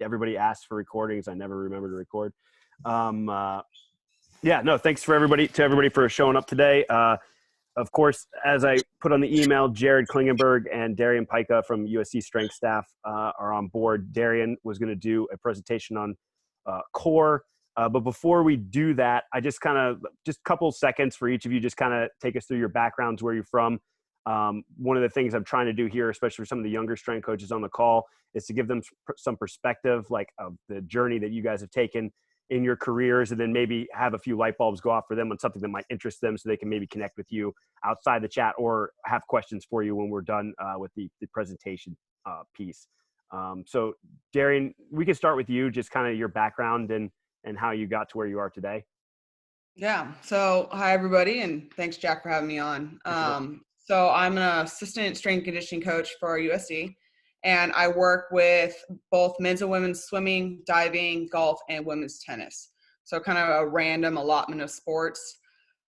Everybody asks for recordings. I never remember to record. Yeah, no, thanks to everybody for showing up today. Of course, as I put on the email, Jared Klingenberg and Darien Pyka from USC strength staff are on board. Darien was going to do a presentation on core. But before we do that, I just a couple seconds for each of you, just kind of take us through your backgrounds, where you're from. One of the things I'm trying to do here, especially for some of the younger strength coaches on the call, is to give them some perspective, like of the journey that you guys have taken in your careers, and then maybe have a few light bulbs go off for them on something that might interest them, so they can maybe connect with you outside the chat or have questions for you when we're done with the presentation piece. So Darien, we can start with you, just kind of your background and how you got to where you are today. Yeah. So hi, everybody. And thanks, Jack, for having me on. So I'm an assistant strength and conditioning coach for USC, and I work with both men's and women's swimming, diving, golf, and women's tennis. So kind of a random allotment of sports.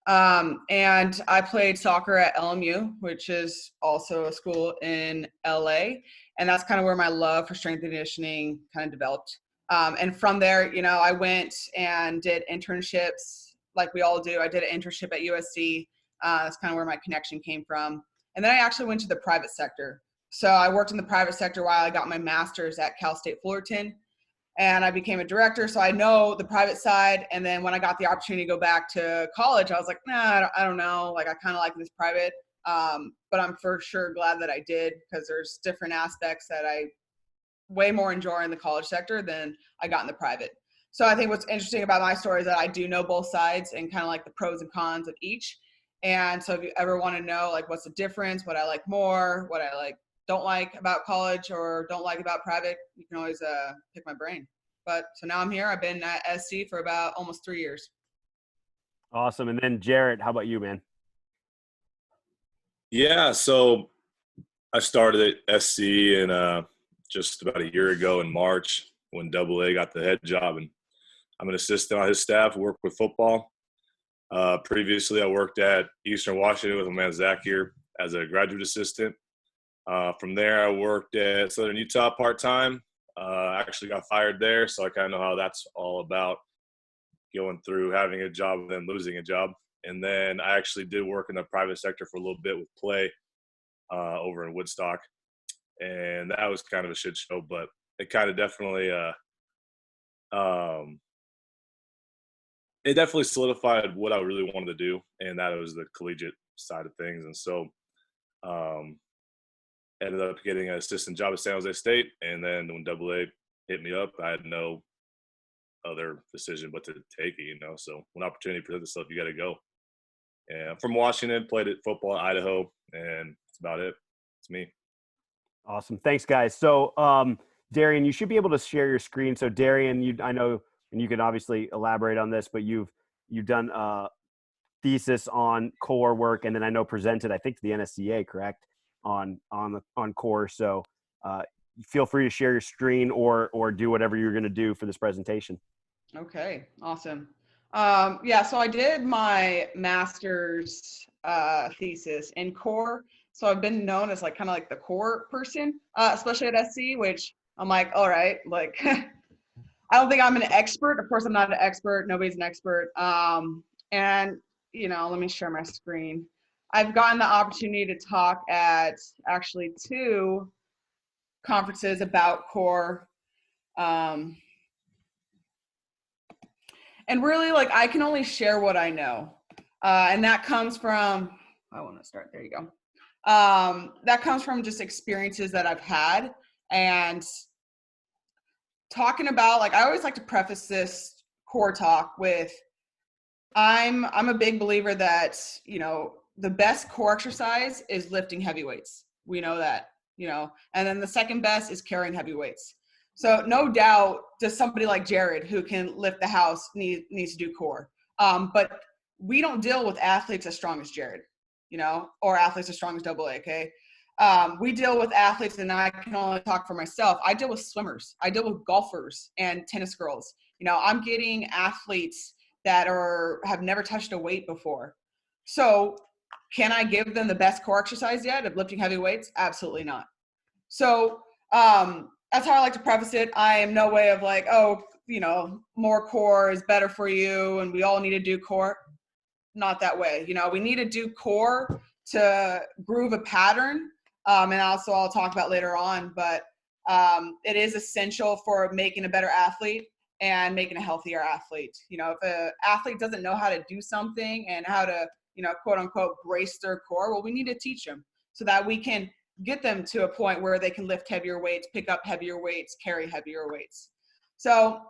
And I played soccer at LMU, which is also a school in LA. And that's kind of where my love for strength and conditioning kind of developed. And from there, I went and did internships like we all do. I did an internship at USC. That's kind of where my connection came from. And then I actually went to the private sector. So I worked in the private sector while I got my master's at Cal State Fullerton, and I became a director. So I know the private side. And then when I got the opportunity to go back to college, I was like, nah, I don't know. Like, I kind of like this private. But I'm for sure glad that I did, because there's different aspects that I way more enjoy in the college sector than I got in the private. So I think what's interesting about my story is that I do know both sides and kind of like the pros and cons of each. And so if you ever want to know like what's the difference, what I like more, what I don't like about college or don't like about private, you can always pick my brain. But so now I'm here. I've been at SC for about almost 3 years. Awesome. And then Jared, how about you, man? Yeah, so I started at SC in just about a year ago in March, when AA got the head job, and I'm an assistant on his staff, work with football. Previously, I worked at Eastern Washington with my man Zach here as a graduate assistant. From there, I worked at Southern Utah part-time. I actually got fired there, so I kind of know how that's all about, going through having a job and then losing a job. And then I actually did work in the private sector for a little bit with Play over in Woodstock. And that was kind of a shit show, but it kind of definitely it definitely solidified what I really wanted to do, and that was the collegiate side of things. And so ended up getting an assistant job at San Jose State, and then when AA hit me up, I had no other decision but to take it, So when opportunity presents itself, you got to go. And I'm from Washington, played at football in Idaho, and that's about it. It's me. Awesome. Thanks, guys. So, Darien, you should be able to share your screen. So, Darien, I know, and you can obviously elaborate on this, but you've done a thesis on core work, and then I know presented, I think, to the NSCA, correct, on core. So, feel free to share your screen or do whatever you're going to do for this presentation. Okay, awesome. Yeah, so I did my master's thesis in core. So I've been known as kind of like the core person, especially at SC, which I'm like, all right, I don't think I'm an expert. Of course, I'm not an expert. Nobody's an expert. And, let me share my screen. I've gotten the opportunity to talk at actually 2 conferences about core. And really, I can only share what I know. And that comes from, I want to start, there you go. That comes from just experiences that I've had, and talking about, I always like to preface this core talk with, I'm a big believer that, the best core exercise is lifting heavy weights. We know that, and then the second best is carrying heavy weights. So no doubt, does somebody like Jared, who can lift the house, needs to do core. But we don't deal with athletes as strong as Jared, or athletes as strong as AA, okay? We deal with athletes, and I can only talk for myself. I deal with swimmers. I deal with golfers and tennis girls. I'm getting athletes that have never touched a weight before. So can I give them the best core exercise yet of lifting heavy weights? Absolutely not. So that's how I like to preface it. I am no way of like, oh, more core is better for you and we all need to do core. Not that way. We need to do core to groove a pattern. And also I'll talk about later on, but it is essential for making a better athlete and making a healthier athlete. If an athlete doesn't know how to do something and how to, quote unquote, brace their core, well, we need to teach them so that we can get them to a point where they can lift heavier weights, pick up heavier weights, carry heavier weights. So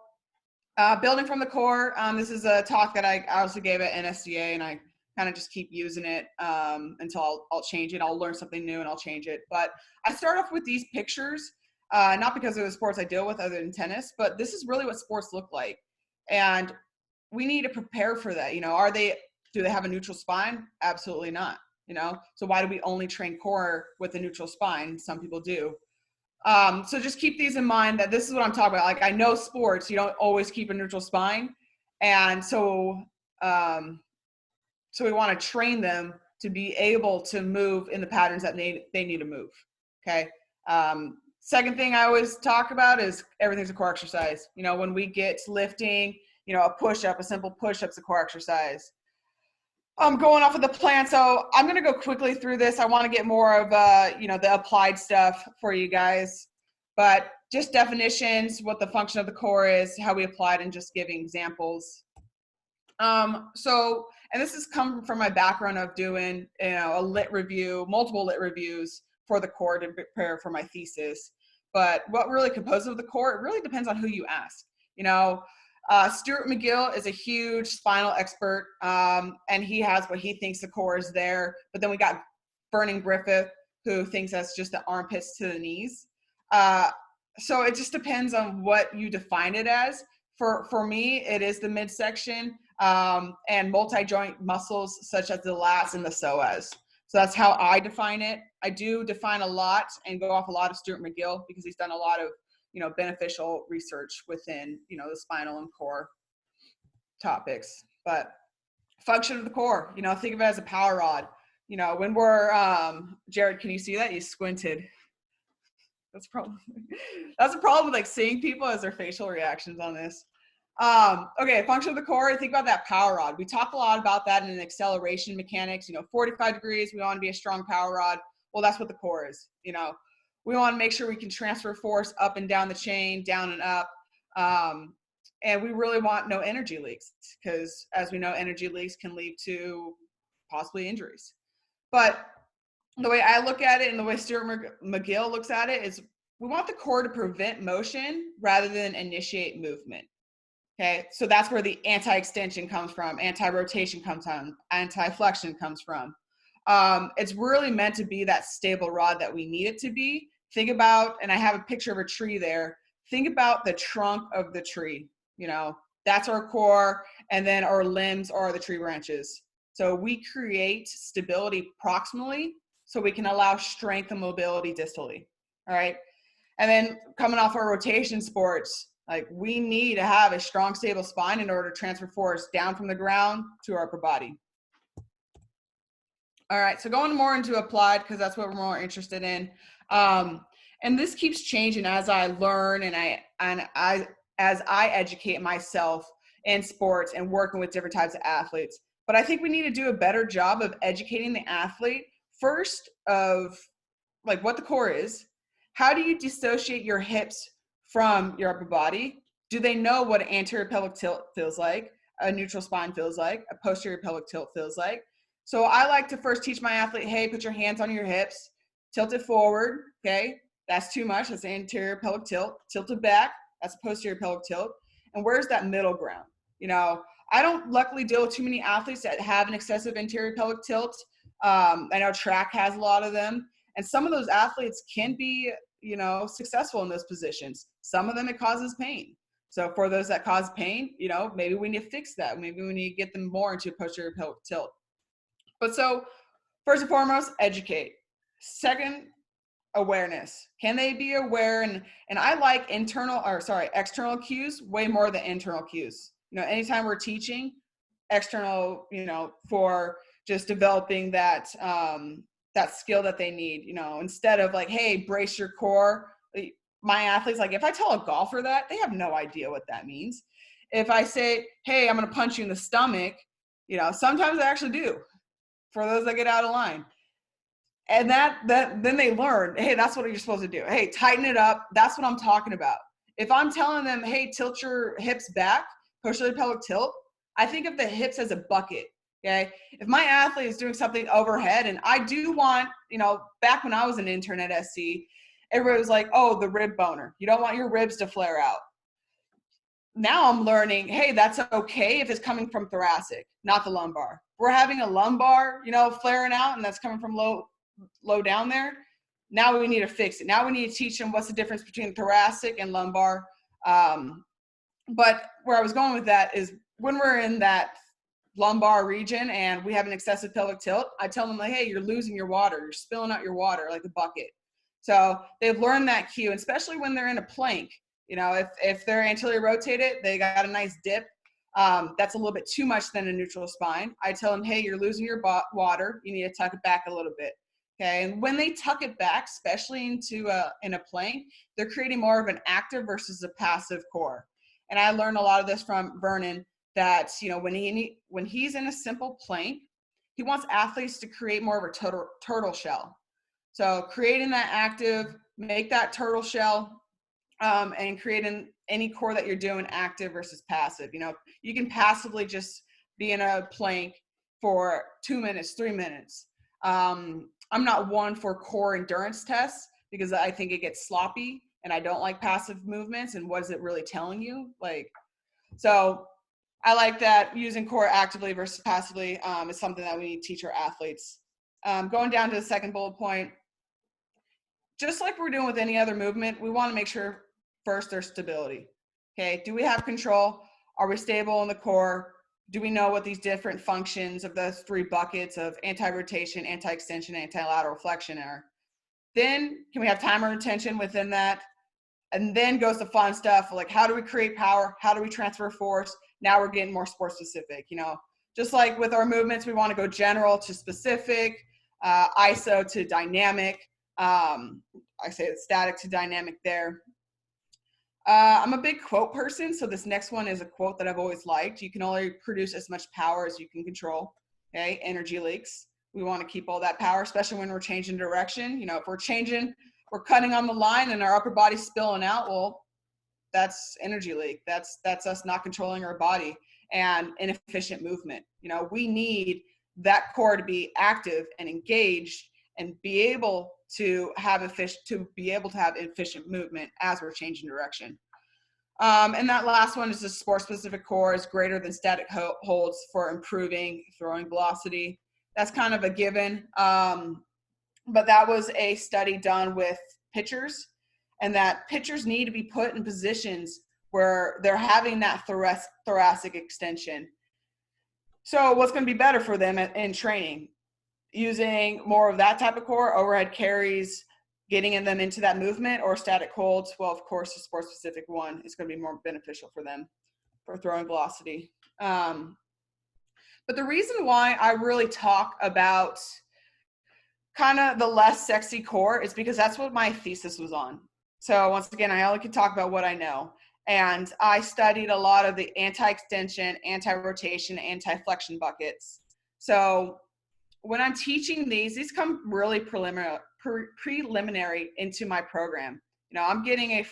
building from the core, this is a talk that I also gave at NSCA, and I kind of just keep using it until I'll change it. I'll learn something new and I'll change it. But I start off with these pictures, not because of the sports I deal with other than tennis, but this is really what sports look like. And we need to prepare for that. Do they have a neutral spine? Absolutely not. So why do we only train core with a neutral spine? Some people do. So just keep these in mind that this is what I'm talking about. Like, I know sports, you don't always keep a neutral spine. And so we want to train them to be able to move in the patterns that they need to move. Okay. Second thing I always talk about is everything's a core exercise. When we get lifting, a push-up, a simple push-up's a core exercise. I'm going off of the plan, so I'm going to go quickly through this. I want to get more of, the applied stuff for you guys. But just definitions, what the function of the core is, how we apply it, and just giving examples. And this has come from my background of doing, a lit review, multiple lit reviews for the core to prepare for my thesis. But what really composes of the core, it really depends on who you ask. Stuart McGill is a huge spinal expert, and he has what he thinks the core is there. But then we got Vernon Griffith, who thinks that's just the armpits to the knees. So it just depends on what you define it as. For me, it is the midsection and multi-joint muscles such as the lats and the psoas. So that's how I define it. I do define a lot and go off a lot of Stuart McGill because he's done a lot of beneficial research within, the spinal and core topics. But function of the core, think of it as a power rod. When we're, Jared, can you see that? You squinted. That's a problem. That's a problem with like seeing people as their facial reactions on this. Okay, function of the core, think about that power rod. We talk a lot about that in acceleration mechanics, 45 degrees, we want to be a strong power rod. Well, that's what the core is, We want to make sure we can transfer force up and down the chain, down and up. And we really want no energy leaks because, as we know, energy leaks can lead to possibly injuries. But the way I look at it and the way Stuart McGill looks at it is we want the core to prevent motion rather than initiate movement. Okay, so that's where the anti-extension comes from, anti-rotation comes from, anti-flexion comes from. It's really meant to be that stable rod that we need it to be. Think about, and I have a picture of a tree there. Think about the trunk of the tree. That's our core, and then our limbs are the tree branches. So we create stability proximally so we can allow strength and mobility distally. All right. And then coming off our rotation sports, like we need to have a strong, stable spine in order to transfer force down from the ground to our upper body. All right, so going more into applied because that's what we're more interested in. And this keeps changing as I learn and as I educate myself in sports and working with different types of athletes. But I think we need to do a better job of educating the athlete first of like what the core is. How do you dissociate your hips from your upper body? Do they know what an anterior pelvic tilt feels like, a neutral spine feels like, a posterior pelvic tilt feels like? So I like to first teach my athlete, hey, put your hands on your hips, tilt it forward, okay? That's too much, that's the anterior pelvic tilt. Tilt it back, that's a posterior pelvic tilt. And where's that middle ground? I don't luckily deal with too many athletes that have an excessive anterior pelvic tilt. I know track has a lot of them. And some of those athletes can be, successful in those positions. Some of them, it causes pain. So for those that cause pain, maybe we need to fix that. Maybe we need to get them more into posterior pelvic tilt. But so first and foremost, educate. Second, awareness. Can they be aware? And I like external cues way more than internal cues. Anytime we're teaching, external, for just developing that skill that they need, instead of like, hey, brace your core. my athletes, like if I tell a golfer that, they have no idea what that means. If I say, hey, I'm going to punch you in the stomach, sometimes I actually do for those that get out of line. And that then they learn, hey, that's what you're supposed to do. Hey, tighten it up. That's what I'm talking about. If I'm telling them, hey, tilt your hips back, posterior pelvic tilt, I think of the hips as a bucket. Okay. If my athlete is doing something overhead, and I do want, back when I was an intern at SC, everybody was like, oh, the rib boner. You don't want your ribs to flare out. Now I'm learning, hey, that's okay if it's coming from thoracic, not the lumbar. We're having a lumbar, flaring out, and that's coming from low down there. Now we need to fix it. Now we need to teach them what's the difference between thoracic and lumbar. But where I was going with that is when we're in that lumbar region and we have an excessive pelvic tilt, I tell them, like, hey, you're losing your water. You're spilling out your water like a bucket. So they've learned that cue, especially when they're in a plank. If they're anterior rotated, they got a nice dip. That's a little bit too much than a neutral spine. I tell them, hey, you're losing your water. You need to tuck it back a little bit. Okay. And when they tuck it back, especially in a plank, they're creating more of an active versus a passive core. And I learned a lot of this from Vernon that, when he's in a simple plank, he wants athletes to create more of a turtle shell. So creating that active, make that turtle shell, and creating any core that you're doing active versus passive. You can passively just be in a plank for 2 minutes, 3 minutes. I'm not one for core endurance tests because I think it gets sloppy and I don't like passive movements and what is it really telling you? So I like that using core actively versus passively is something that we teach our athletes. Going down to the second bullet point, just like we're doing with any other movement, we want to make sure first there's stability. Okay, do we have control? Are we stable in the core? Do we know what these different functions of those 3 buckets of anti-rotation, anti-extension, anti-lateral flexion are? Then can we have timer retention within that? And then goes the fun stuff like how do we create power? How do we transfer force? Now we're getting more sport specific. Just like with our movements, we want to go general to specific, ISO to dynamic. I say it's static to dynamic there. I'm a big quote person, so this next one is a quote that I've always liked. You can only produce as much power as you can control. Okay, energy leaks. We want to keep all that power, especially when we're changing direction. If we're cutting on the line and our upper body's spilling out, well, that's energy leak. That's us not controlling our body and inefficient movement. We need that core to be active and engaged and be able to have efficient movement as we're changing direction. And that last one is the sport specific core is greater than static holds for improving throwing velocity. That's kind of a given. But that was a study done with pitchers, and that pitchers need to be put in positions where they're having that thoracic extension. So what's going to be better for them in training? Using more of that type of core, overhead carries, getting them into that movement, or static holds. Well, of course, the sport specific one is going to be more beneficial for them for throwing velocity. But the reason why I really talk about kind of the less sexy core is because that's what my thesis was on. So once again, I only can talk about what I know. And I studied a lot of the anti-extension, anti-rotation, anti-flexion buckets. So when I'm teaching these come really preliminary into my program. I'm getting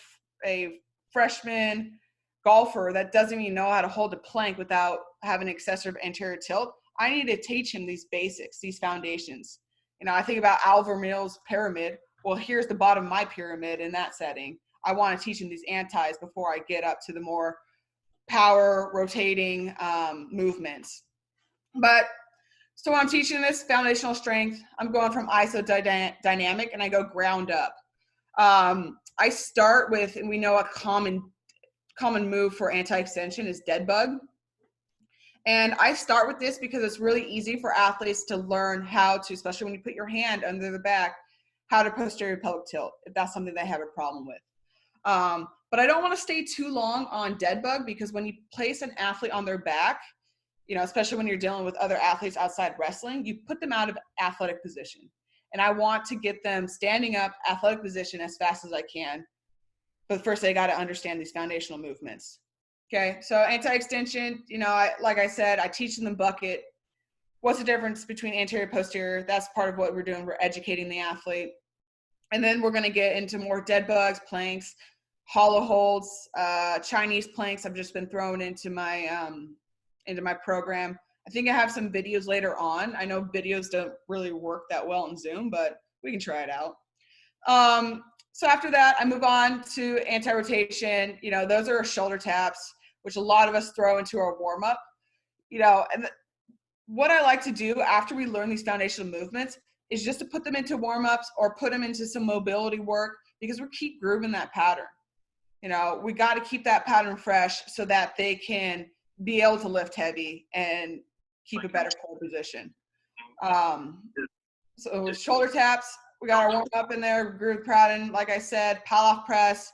a freshman golfer that doesn't even know how to hold a plank without having excessive anterior tilt. I need to teach him these basics, these foundations. I think about Alvar Mills' pyramid. Well, here's the bottom of my pyramid in that setting. I want to teach him these antis before I get up to the more power rotating movements. So when I'm teaching this foundational strength, I'm going from ISO dynamic and I go ground up. I start with, and we know a common move for anti-extension is dead bug. And I start with this because it's really easy for athletes to learn how to, especially when you put your hand under the back, how to posterior pelvic tilt, if that's something they have a problem with. But I don't want to stay too long on dead bug because when you place an athlete on their back, especially when you're dealing with other athletes outside wrestling, you put them out of athletic position. And I want to get them standing up, athletic position as fast as I can. but first they got to understand these foundational movements. Okay, so anti-extension, like I said, I teach them bucket. What's the difference between anterior, posterior? That's part of what we're doing. We're educating the athlete. And then we're going to get into more dead bugs, planks, hollow holds, Chinese planks. I've just been thrown into my program. I think I have some videos later on. I know videos don't really work that well in Zoom, but we can try it out. So after that, I move on to anti-rotation. Those are shoulder taps, which a lot of us throw into our warm-up. And what I like to do after we learn these foundational movements is just to put them into warm-ups or put them into some mobility work, because we keep grooving that pattern. We got to keep that pattern fresh so that they can be able to lift heavy and keep a better core position. So shoulder taps, we got our warm up in there, groove pattern, like I said, pile off press.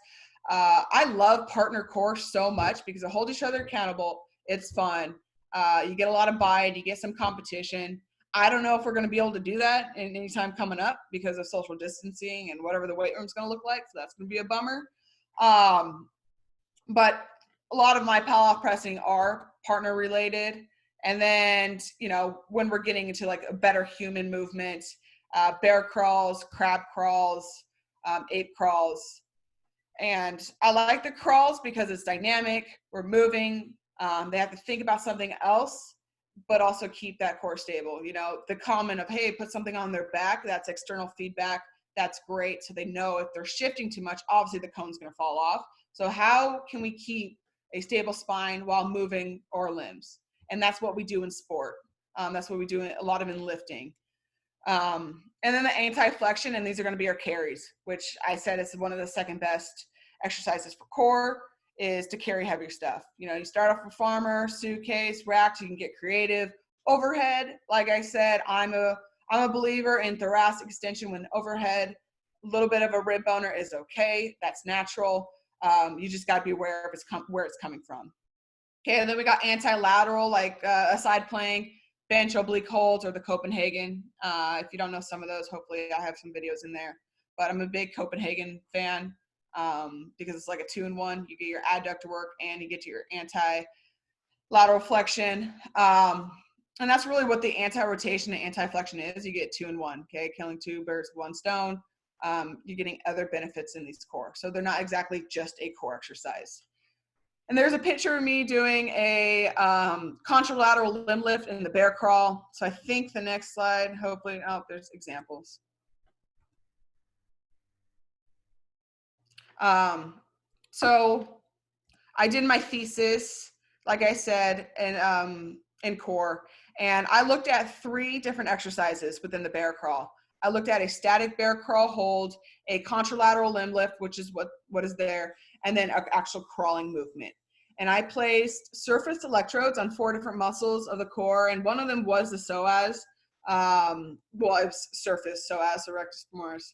I love partner core so much because they hold each other accountable. It's fun. You get a lot of bite, you get some competition. I don't know if we're going to be able to do that in any time coming up because of social distancing and whatever the weight room's going to look like. So that's going to be a bummer. But a lot of my pile off pressing are partner related. And then, when we're getting into like a better human movement, bear crawls, crab crawls, ape crawls. And I like the crawls because it's dynamic. We're moving. They have to think about something else, but also keep that core stable. The comment of, hey, put something on their back, that's external feedback. That's great. So they know if they're shifting too much, obviously the cone's going to fall off. So how can we keep a stable spine while moving our limbs? And that's what we do in sport. That's what we do a lot of in lifting. And then the anti-flexion, and these are going to be our carries, which I said is one of the second best exercises for core, is to carry heavier stuff. You start off with farmer, suitcase, racks, you can get creative. Overhead, like I said, I'm a believer in thoracic extension when overhead. A little bit of a rib boner is okay. That's natural. You just got to be aware of where it's coming from. Okay, and then we got anti-lateral, like a side plank, bench oblique holds, or the Copenhagen. If you don't know some of those, hopefully I have some videos in there. But I'm a big Copenhagen fan because it's like a 2-in-1. You get your adductor work and you get to your anti-lateral flexion. And that's really what the anti-rotation and anti-flexion is. You get 2-in-1, okay? Killing two birds with one stone. You're getting other benefits in these core. So they're not exactly just a core exercise. And there's a picture of me doing a contralateral limb lift in the bear crawl. So I think the next slide, hopefully, there's examples. So I did my thesis, like I said, in core. And I looked at 3 different exercises within the bear crawl. I looked at a static bear crawl hold, a contralateral limb lift, which is what is there, and then an actual crawling movement. And I placed surface electrodes on 4 different muscles of the core, and one of them was the psoas. It was surface psoas, or rectus femoris.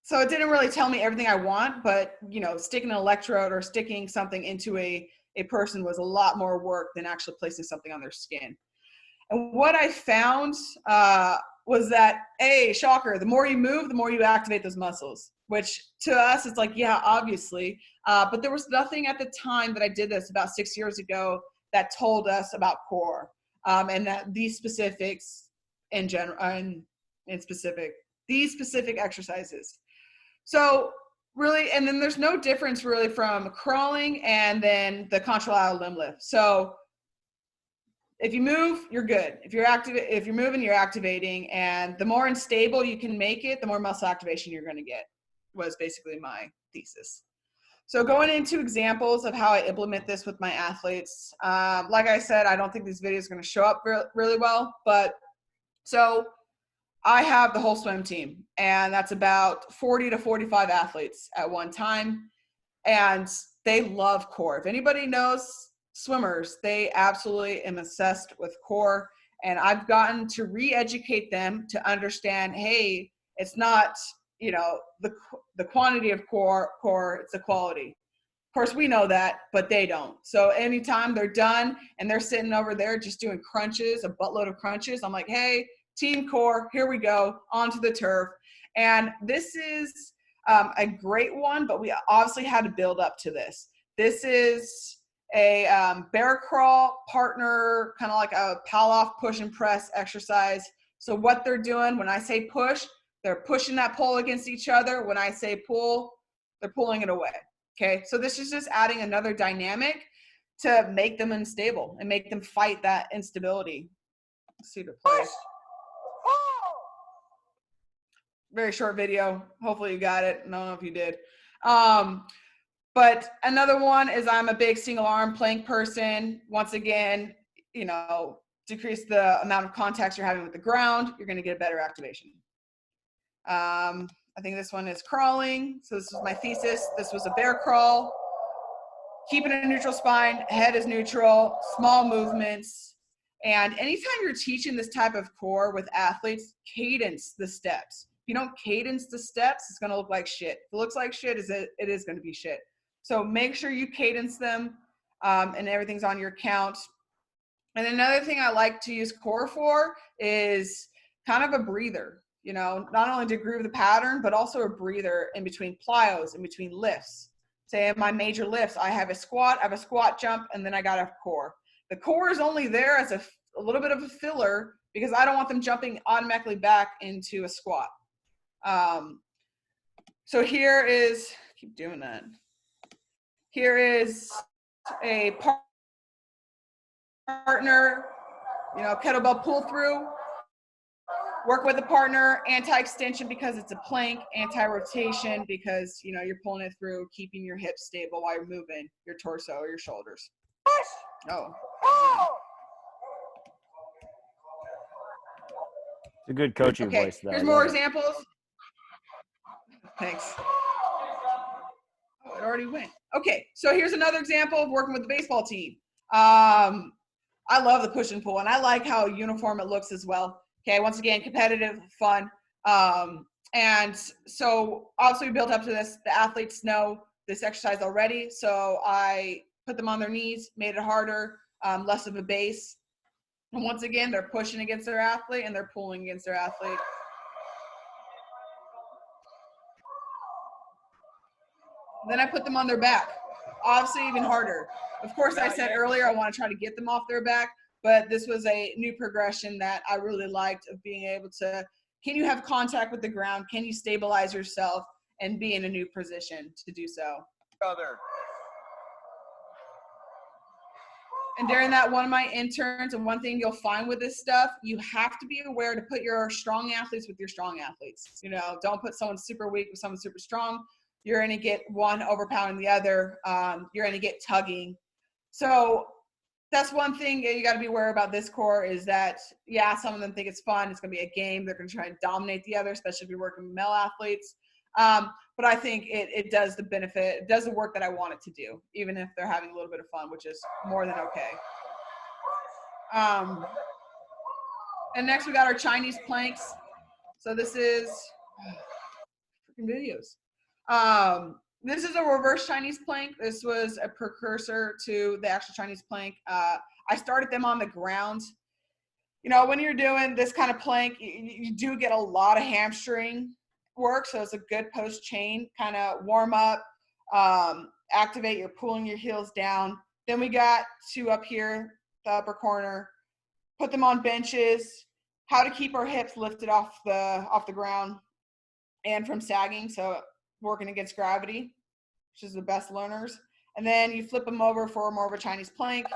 So it didn't really tell me everything I want, but sticking an electrode or sticking something into a person was a lot more work than actually placing something on their skin. And what I found was that, shocker, the more you move, the more you activate those muscles, which to us, it's like, yeah, obviously. But there was nothing at the time that I did this about 6 years ago that told us about core and that these specifics in general, these specific exercises. So really, and then there's no difference really from crawling and then the contralateral limb lift. So if you move, you're good. If you're moving, you're activating. And the more unstable you can make it, the more muscle activation you're going to get, was basically my thesis. So going into examples of how I implement this with my athletes. Like I said, I don't think these videos are going to show up really well. But so I have the whole swim team. And that's about 40 to 45 athletes at one time. And they love core. If anybody knows swimmers, they absolutely am obsessed with core, and I've gotten to re-educate them to understand, hey, it's not the quantity of core, it's the quality. Of course we know that, but they don't. So anytime they're done and they're sitting over there just doing crunches, a buttload of crunches, I'm like, hey, team core, here we go, onto the turf. And this is a great one, but we obviously had to build up to this. This is a bear crawl partner, kind of like a pal off push and press exercise. So what they're doing when I say push, they're pushing that pole against each other. When I say pull, they're pulling it away. Okay, so this is just adding another dynamic to make them unstable and make them fight that instability. Let's see if it plays. Very short video. Hopefully you got it. I don't know if you did. But another one is I'm a big single arm plank person. Once again, you know, decrease the amount of contacts you're having with the ground. You're going to get a better activation. I think this one is crawling. So this was my thesis. This was a bear crawl. Keeping a neutral spine, head is neutral, small movements. And anytime you're teaching this type of core with athletes, cadence the steps. If you don't cadence the steps, it's going to look like shit. If it looks like shit, it is going to be shit. So make sure you cadence them and everything's on your count. And another thing I like to use core for is kind of a breather. You know, not only to groove the pattern, but also a breather in between plyos, in between lifts. Say in my major lifts, I have a squat, jump, and then I got a core. The core is only there as a little bit of a filler because I don't want them jumping automatically back into a squat. So here is, keep doing that. Here is a partner, you know, kettlebell pull through. Work with a partner, anti-extension because it's a plank, anti-rotation because, you know, you're pulling it through, keeping your hips stable while you're moving your torso or your shoulders. Oh. It's a good coaching Okay, voice, though. here's more examples. Thanks. Oh, it already went. Okay, so here's another example of working with the baseball team. I love the push and pull, and I like how uniform it looks as well. Okay, once again, competitive, fun. And so obviously we built up to this. The athletes know this exercise already. So I put them on their knees, made it harder, less of a base. And once again, they're pushing against their athlete and they're pulling against their athlete. Then I put them on their back. Obviously even harder. Of course, I said earlier, I want to try to get them off their back. But this was a new progression that I really liked of being able to, can you have contact with the ground? Can you stabilize yourself and be in a new position to do so? And during that, one of my interns, and one thing you'll find with this stuff, you have to be aware to put your strong athletes with your strong athletes. You know, don't put someone super weak with someone super strong. You're going to get one overpowering the other. You're going to get tugging. So that's one thing you got to be aware about this core is that, yeah, some of them think it's fun. It's going to be a game. They're going to try and dominate the other, especially if you're working with male athletes. But I think it does the benefit, it does the work that I want it to do, even if they're having a little bit of fun, which is more than okay. And next we got our Chinese planks. So this is freaking videos. This is a reverse Chinese plank. This was a precursor to the actual Chinese plank. I started them on the ground. You know, when you're doing this kind of plank, you do get a lot of hamstring work. So it's a good post chain kind of warm up, activate. You're pulling your heels down. Then we got two up here, the upper corner, put them on benches, how to keep our hips lifted off the ground and from sagging. So working against gravity, which is the best learners. And then you flip them over for more of a Chinese plank.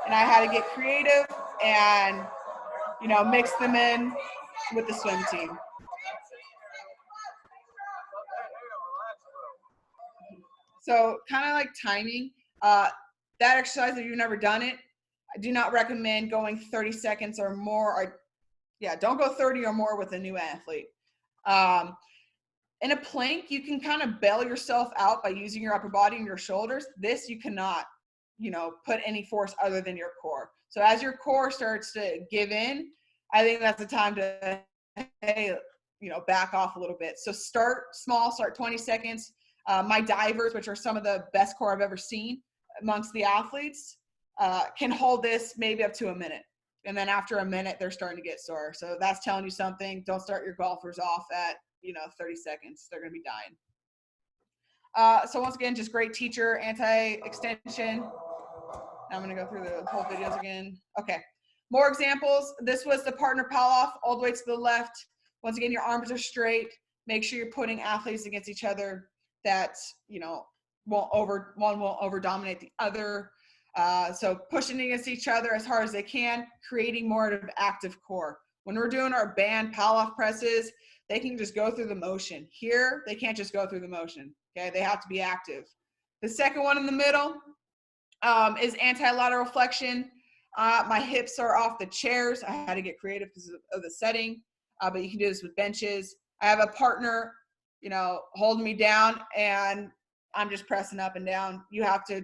And I had to get creative and, you know, mix them in with the swim team. So kind of like timing, that exercise, if you've never done it, I do not recommend going 30 seconds or more. Don't go 30 or more with a new athlete. In a plank, you can kind of bail yourself out by using your upper body and your shoulders. This, you cannot, you know, put any force other than your core. So as your core starts to give in, I think that's the time to, hey, you know, back off a little bit. So start small, start 20 seconds. My divers, which are some of the best core I've ever seen amongst the athletes, can hold this maybe up to a minute. And then after a minute, they're starting to get sore. So that's telling you something. Don't start your golfers off at, you know, 30 seconds. They're going to be dying. So once again, just great teacher, anti-extension. I'm going to go through the whole videos again. Okay. More examples. This was the partner pal-off all the way to the left. Once again, your arms are straight. Make sure you're putting athletes against each other that, one won't over-dominate the other. So pushing against each other as hard as they can, creating more of an active core. When we're doing our band pal-off presses, they can just go through the motion. Here, they can't just go through the motion. Okay, they have to be active. The second one in the middle is anti-lateral flexion. My hips are off the chairs. I had to get creative because of the setting, but you can do this with benches. I have a partner, holding me down, and I'm just pressing up and down. You have to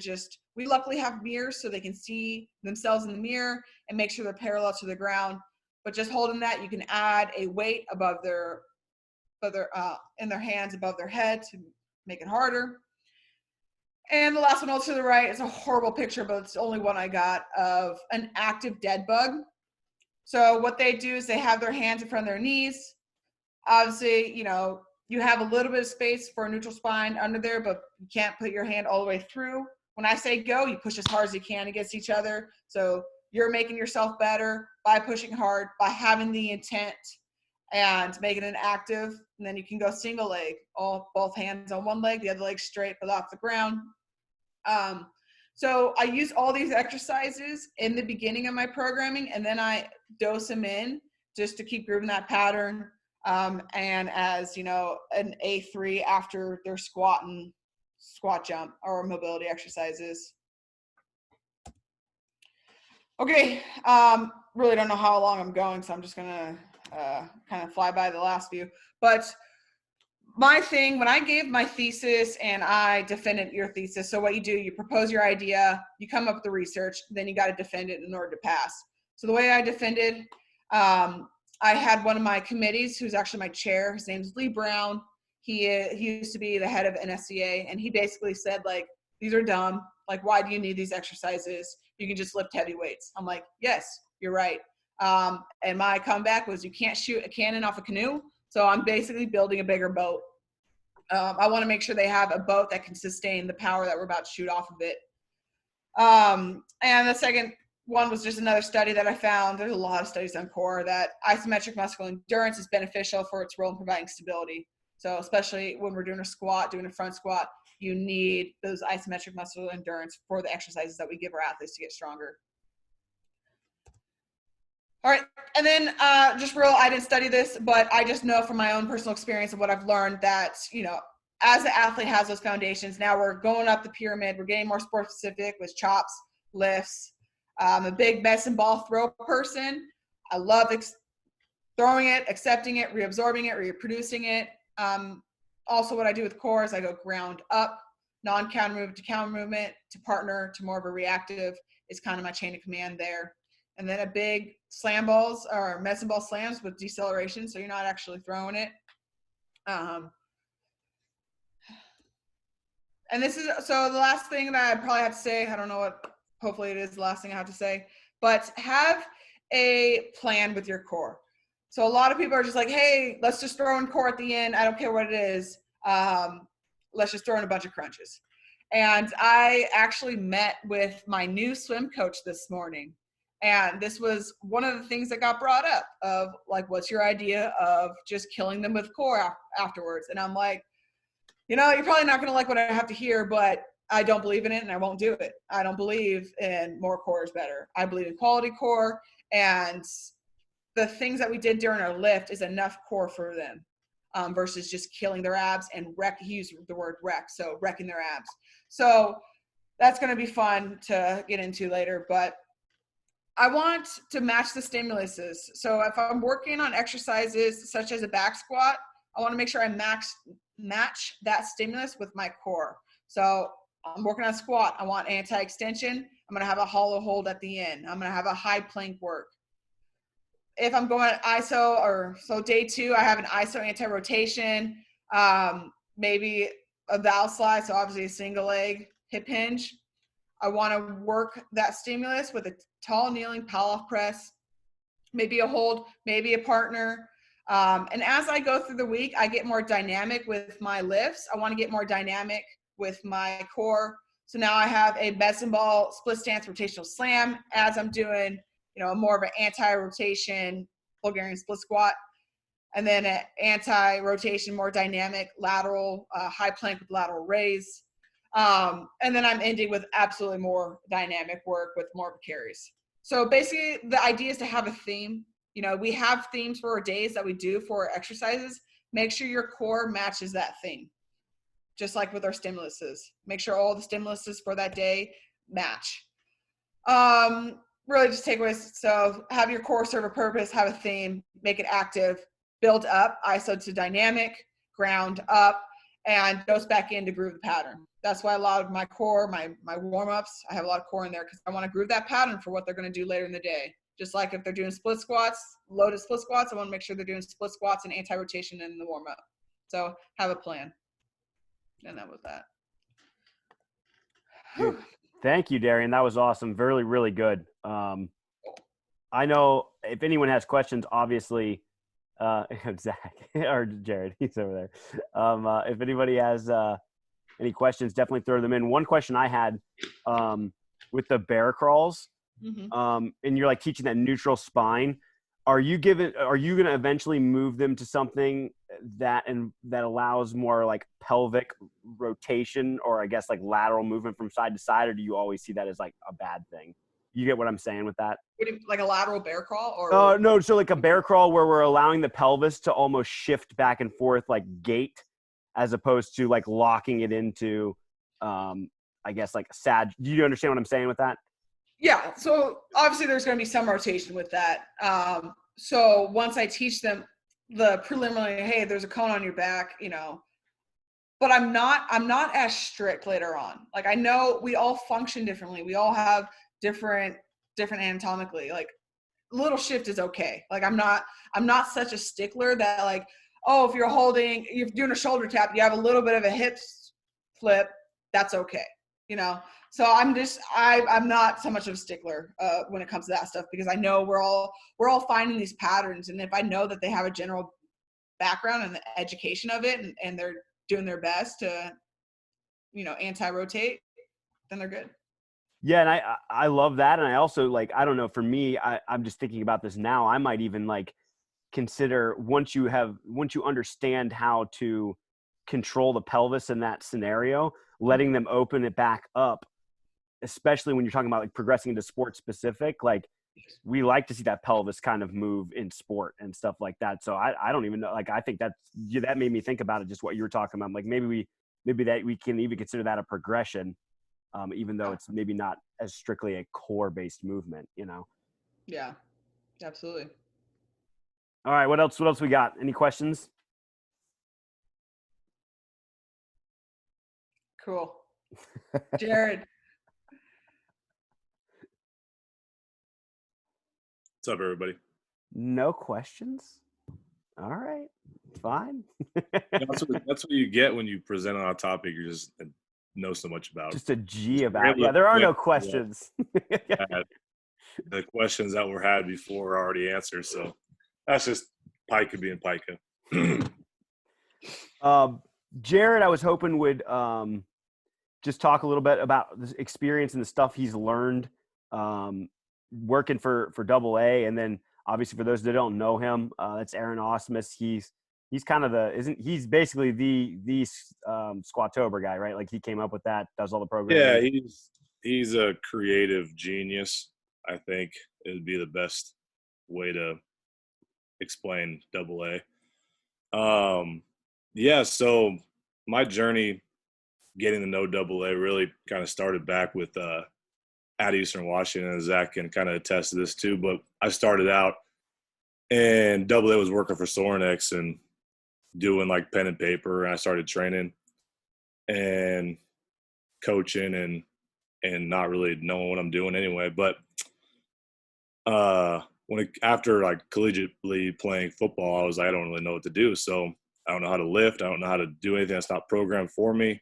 we luckily have mirrors so they can see themselves in the mirror and make sure they're parallel to the ground. But just holding that, you can add a weight above in their hands above their head to make it harder. And the last one over to the right is a horrible picture, but it's the only one I got of an active dead bug. So what they do is they have their hands in front of their knees. Obviously, you have a little bit of space for a neutral spine under there, but you can't put your hand all the way through. When I say go, you push as hard as you can against each other. So you're making yourself better by pushing hard, by having the intent and making it active. And then you can go single leg, both hands on one leg, the other leg straight but off the ground. So I use all these exercises in the beginning of my programming, and then I dose them in just to keep grooving that pattern. And as an A3 after their squat jump or mobility exercises. Okay. Really don't know how long I'm going, so I'm just going to kind of fly by the last few. But my thing, when I gave my thesis and I defended your thesis, so what you do, you propose your idea, you come up with the research, then you got to defend it in order to pass. So the way I defended, I had one of my committees who's actually my chair. His name's Lee Brown. He used to be the head of NSCA, and he basically said, these are dumb. Why do you need these exercises? You can just lift heavy weights. I'm like, yes, you're right. And my comeback was, you can't shoot a cannon off a canoe. So I'm basically building a bigger boat. I want to make sure they have a boat that can sustain the power that we're about to shoot off of it. And the second one was just another study that I found. There's a lot of studies on core that isometric muscular endurance is beneficial for its role in providing stability. So especially when we're doing a front squat, you need those isometric muscular endurance for the exercises that we give our athletes to get stronger. All right, and then I didn't study this, but I just know from my own personal experience and what I've learned that, as the athlete has those foundations, now we're going up the pyramid, we're getting more sport specific with chops, lifts. I'm a big medicine ball throw person. I love throwing it, accepting it, reabsorbing it, reproducing it. Also what I do with core is I go ground up, non-counter movement to counter movement, to partner, to more of a reactive is kind of my chain of command there. And then a big slam balls or medicine ball slams with deceleration, so you're not actually throwing it. And this is, so the last thing that I probably have to say, I don't know what, hopefully it is the last thing I have to say, but have a plan with your core. So a lot of people are just like, hey, let's just throw in core at the end. I don't care what it is. Let's just throw in a bunch of crunches. And I actually met with my new swim coach this morning. And this was one of the things that got brought up of what's your idea of just killing them with core afterwards? And I'm like, you're probably not going to like what I have to hear, but I don't believe in it and I won't do it. I don't believe in more core is better. I believe in quality core, and the things that we did during our lift is enough core for them versus just killing their abs and wreck. He used the word wreck, so wrecking their abs. So that's going to be fun to get into later, but I want to match the stimuluses. So if I'm working on exercises such as a back squat, I want to make sure I match that stimulus with my core. So I'm working on squat. I want anti-extension. I'm going to have a hollow hold at the end. I'm going to have a high plank work. If I'm going ISO, so day 2, I have an ISO anti-rotation, maybe a valve slide, so obviously a single leg hip hinge. I want to work that stimulus with a tall kneeling pal-off press, maybe a hold, maybe a partner. And as I go through the week, I get more dynamic with my lifts. I want to get more dynamic with my core. So now I have a medicine ball split stance rotational slam as I'm doing, more of an anti-rotation Bulgarian split squat. And then an anti-rotation, more dynamic lateral, high plank with lateral raise. And then I'm ending with absolutely more dynamic work with more carries. So basically the idea is to have a theme. We have themes for our days that we do for our exercises. Make sure your core matches that theme. Just like with our stimuluses. Make sure all the stimuluses for that day match. Really just takeaways. So have your core serve a purpose, have a theme, make it active, build up, ISO to dynamic, ground up, and dose back in to groove the pattern. That's why a lot of my core, my warm-ups, I have a lot of core in there because I want to groove that pattern for what they're going to do later in the day. Just like if they're doing split squats, loaded split squats, I want to make sure they're doing split squats and anti-rotation in the warm-up. So have a plan. And that was that. Dude, thank you, Darien. That was awesome. Really, really good. I know if anyone has questions, obviously, Zach or Jared, he's over there. If anybody has any questions, definitely throw them in. One question I had with the bear crawls, and you're like teaching that neutral spine. Are you going to eventually move them to something that allows more like pelvic rotation, or I guess like lateral movement from side to side, or do you always see that as like a bad thing? You get what I'm saying with that? Like a lateral bear crawl, or no, so like a bear crawl where we're allowing the pelvis to almost shift back and forth like gait, as opposed to like locking it into, I guess like sad. Do you understand what I'm saying with that? Yeah. So obviously there's going to be some rotation with that. So once I teach them the preliminary, hey, there's a cone on your back, but I'm not as strict later on. Like I know we all function differently. We all have different anatomically. Like little shift is okay. Like I'm not such a stickler that like, oh, if you're doing a shoulder tap, you have a little bit of a hip flip, that's okay. So I'm not so much of a stickler when it comes to that stuff, because I know we're all finding these patterns. And if I know that they have a general background and the education of it, and they're doing their best to, anti-rotate, then they're good. Yeah. And I love that. And I also like, I don't know, for me, I'm just thinking about this now. I might even like consider once you understand how to control the pelvis in that scenario, letting them open it back up, especially when you're talking about like progressing into sport specific. Like we like to see that pelvis kind of move in sport and stuff like that. So I don't even know. Like, I think that made me think about it. Just what you were talking about. Like maybe that we can even consider that a progression, even though it's maybe not as strictly a core based movement, Yeah, absolutely. All right. What else we got? Any questions? Cool. Jared. What's up, everybody? No questions? All right. Fine. That's what you get when you present on a topic you just know so much about. Just a G about. Yeah, there are no questions. The questions that were had before are already answered. So that's just Pyka being Pyka. Jared, I was hoping would just talk a little bit about the experience and the stuff he's learned working for AA. And then obviously for those that don't know him, that's Aaron Osmus. He's kind of he's basically the Squatober guy, right? Like he came up with that, does all the programming. Yeah, he's a creative genius. I think it would be the best way to explain AA. Yeah, so my journey getting to know AA really kind of started back with at Eastern Washington, and Zach can kind of attest to this too. But I started out, and AA was working for Sorinex and doing like pen and paper, and I started training and coaching and not really knowing what I'm doing anyway. But after like collegiately playing football, I was like, I don't really know what to do. So I don't know how to lift. I don't know how to do anything that's not programmed for me.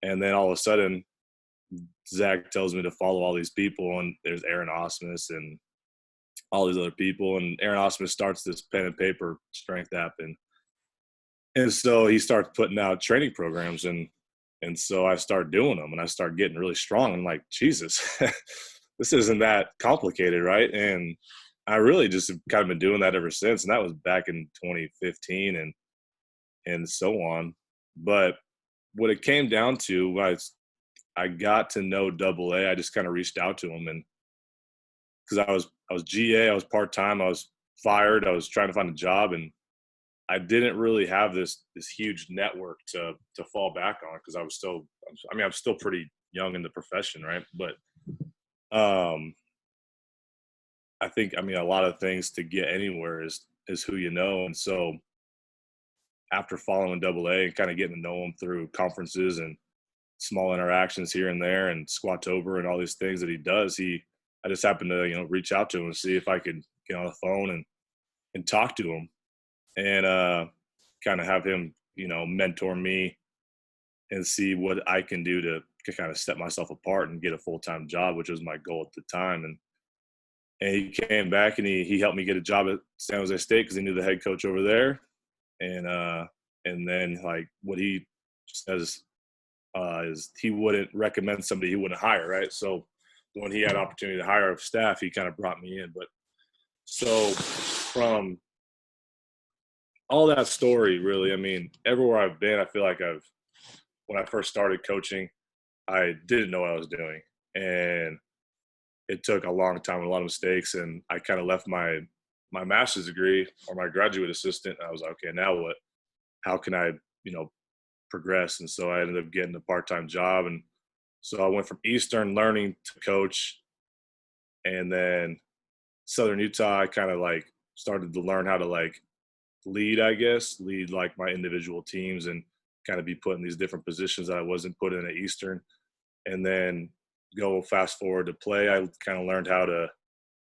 And then all of a sudden, Zach tells me to follow all these people, and there's Aaron Osmus and all these other people. And Aaron Osmus starts this pen and paper strength app, and so he starts putting out training programs, and And so I started doing them, and I started getting really strong. I'm like, Jesus, this isn't that complicated, right? And I really just have kind of been doing that ever since. And that was back in 2015 and so on. But what it came down to was I got to know Double A. I just kind of reached out to him, and because I was GA, I was part-time, I was fired, I was trying to find a job, and I didn't really have this huge network to fall back on, because I'm still pretty young in the profession, right? But I think, a lot of things to get anywhere is who you know. And so after following Double A and kind of getting to know him through conferences and small interactions here and there and Squatober and all these things that he does, I just happened to, reach out to him and see if I could get on the phone and talk to him, and kind of have him, mentor me and see what I can do to kind of step myself apart and get a full-time job, which was my goal at the time. And he came back and he helped me get a job at San Jose State because he knew the head coach over there. And then, like, what he says is he wouldn't recommend somebody he wouldn't hire, right? So when he had opportunity to hire a staff, he kind of brought me in. But so from all that story, really, everywhere I've been, I feel like when I first started coaching, I didn't know what I was doing. And it took a long time and a lot of mistakes. And I kind of left my master's degree or my graduate assistant. And I was like, okay, now what? How can I, progress? And so I ended up getting a part-time job. And so I went from Eastern learning to coach. And then Southern Utah, I kind of like started to learn how to like lead like my individual teams and kind of be put in these different positions that I wasn't put in at Eastern. And then go fast forward to play, I kind of learned how to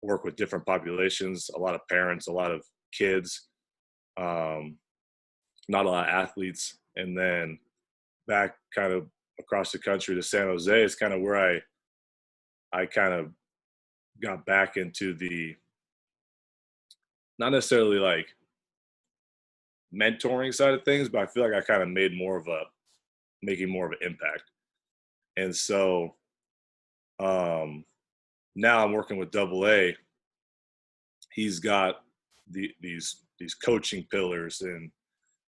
work with different populations, a lot of parents, a lot of kids, not a lot of athletes. And then back kind of across the country to San Jose is kind of where I kind of got back into the, not necessarily like mentoring side of things, but I feel like I kind of making more of an impact. And so now I'm working with Double A. He's got these coaching pillars and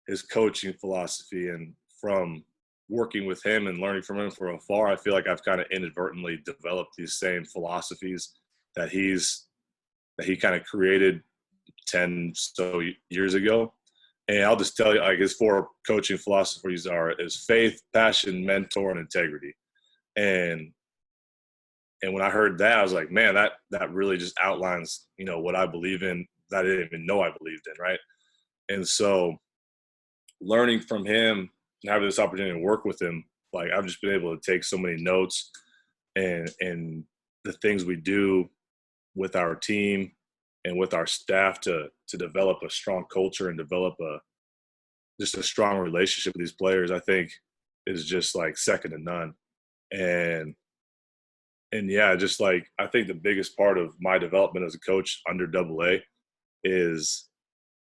his coaching philosophy, and from working with him and learning from him from afar, I feel like I've kind of inadvertently developed these same philosophies that he kind of created 10 so years ago. And I'll just tell you, like, his 4 coaching philosophies is faith, passion, mentor, and integrity. And when I heard that, I was like, man, that really just outlines, what I believe in that I didn't even know I believed in, right? And so learning from him and having this opportunity to work with him, like, I've just been able to take so many notes and the things we do with our team and with our staff to develop a strong culture and develop just a strong relationship with these players, I think is just like second to none. And yeah, just like, I think the biggest part of my development as a coach under Double A is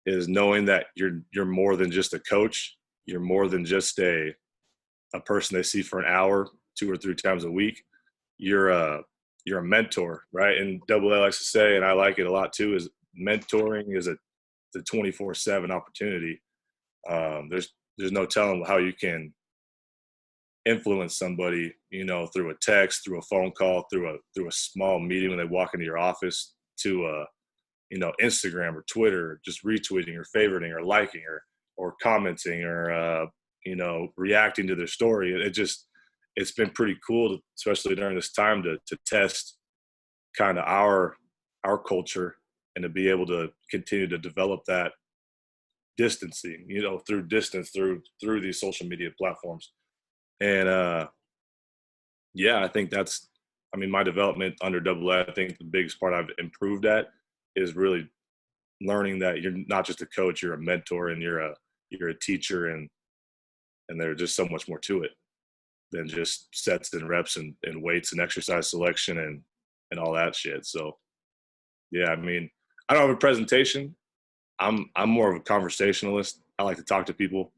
knowing that you're more than just a coach. You're more than just a person they see for an hour, 2 or 3 times a week. You're a mentor, right? And Double A likes to say, and I like it a lot too, is mentoring is a 24/7 opportunity. There's no telling how you can influence somebody, through a text, through a phone call, through a small meeting when they walk into your office, to Instagram or Twitter, just retweeting or favoriting or liking or commenting or reacting to their story. It's been pretty cool, especially during this time, to test kind of our culture and to be able to continue to develop that distancing, through distance, through these social media platforms. And yeah, I think that's, my development under Double A, I think the biggest part I've improved at is really learning that you're not just a coach, you're a mentor, and you're a teacher, and there's just so much more to it than just sets and reps and weights and exercise selection and all that shit. So yeah, I don't have a presentation. I'm more of a conversationalist. I like to talk to people.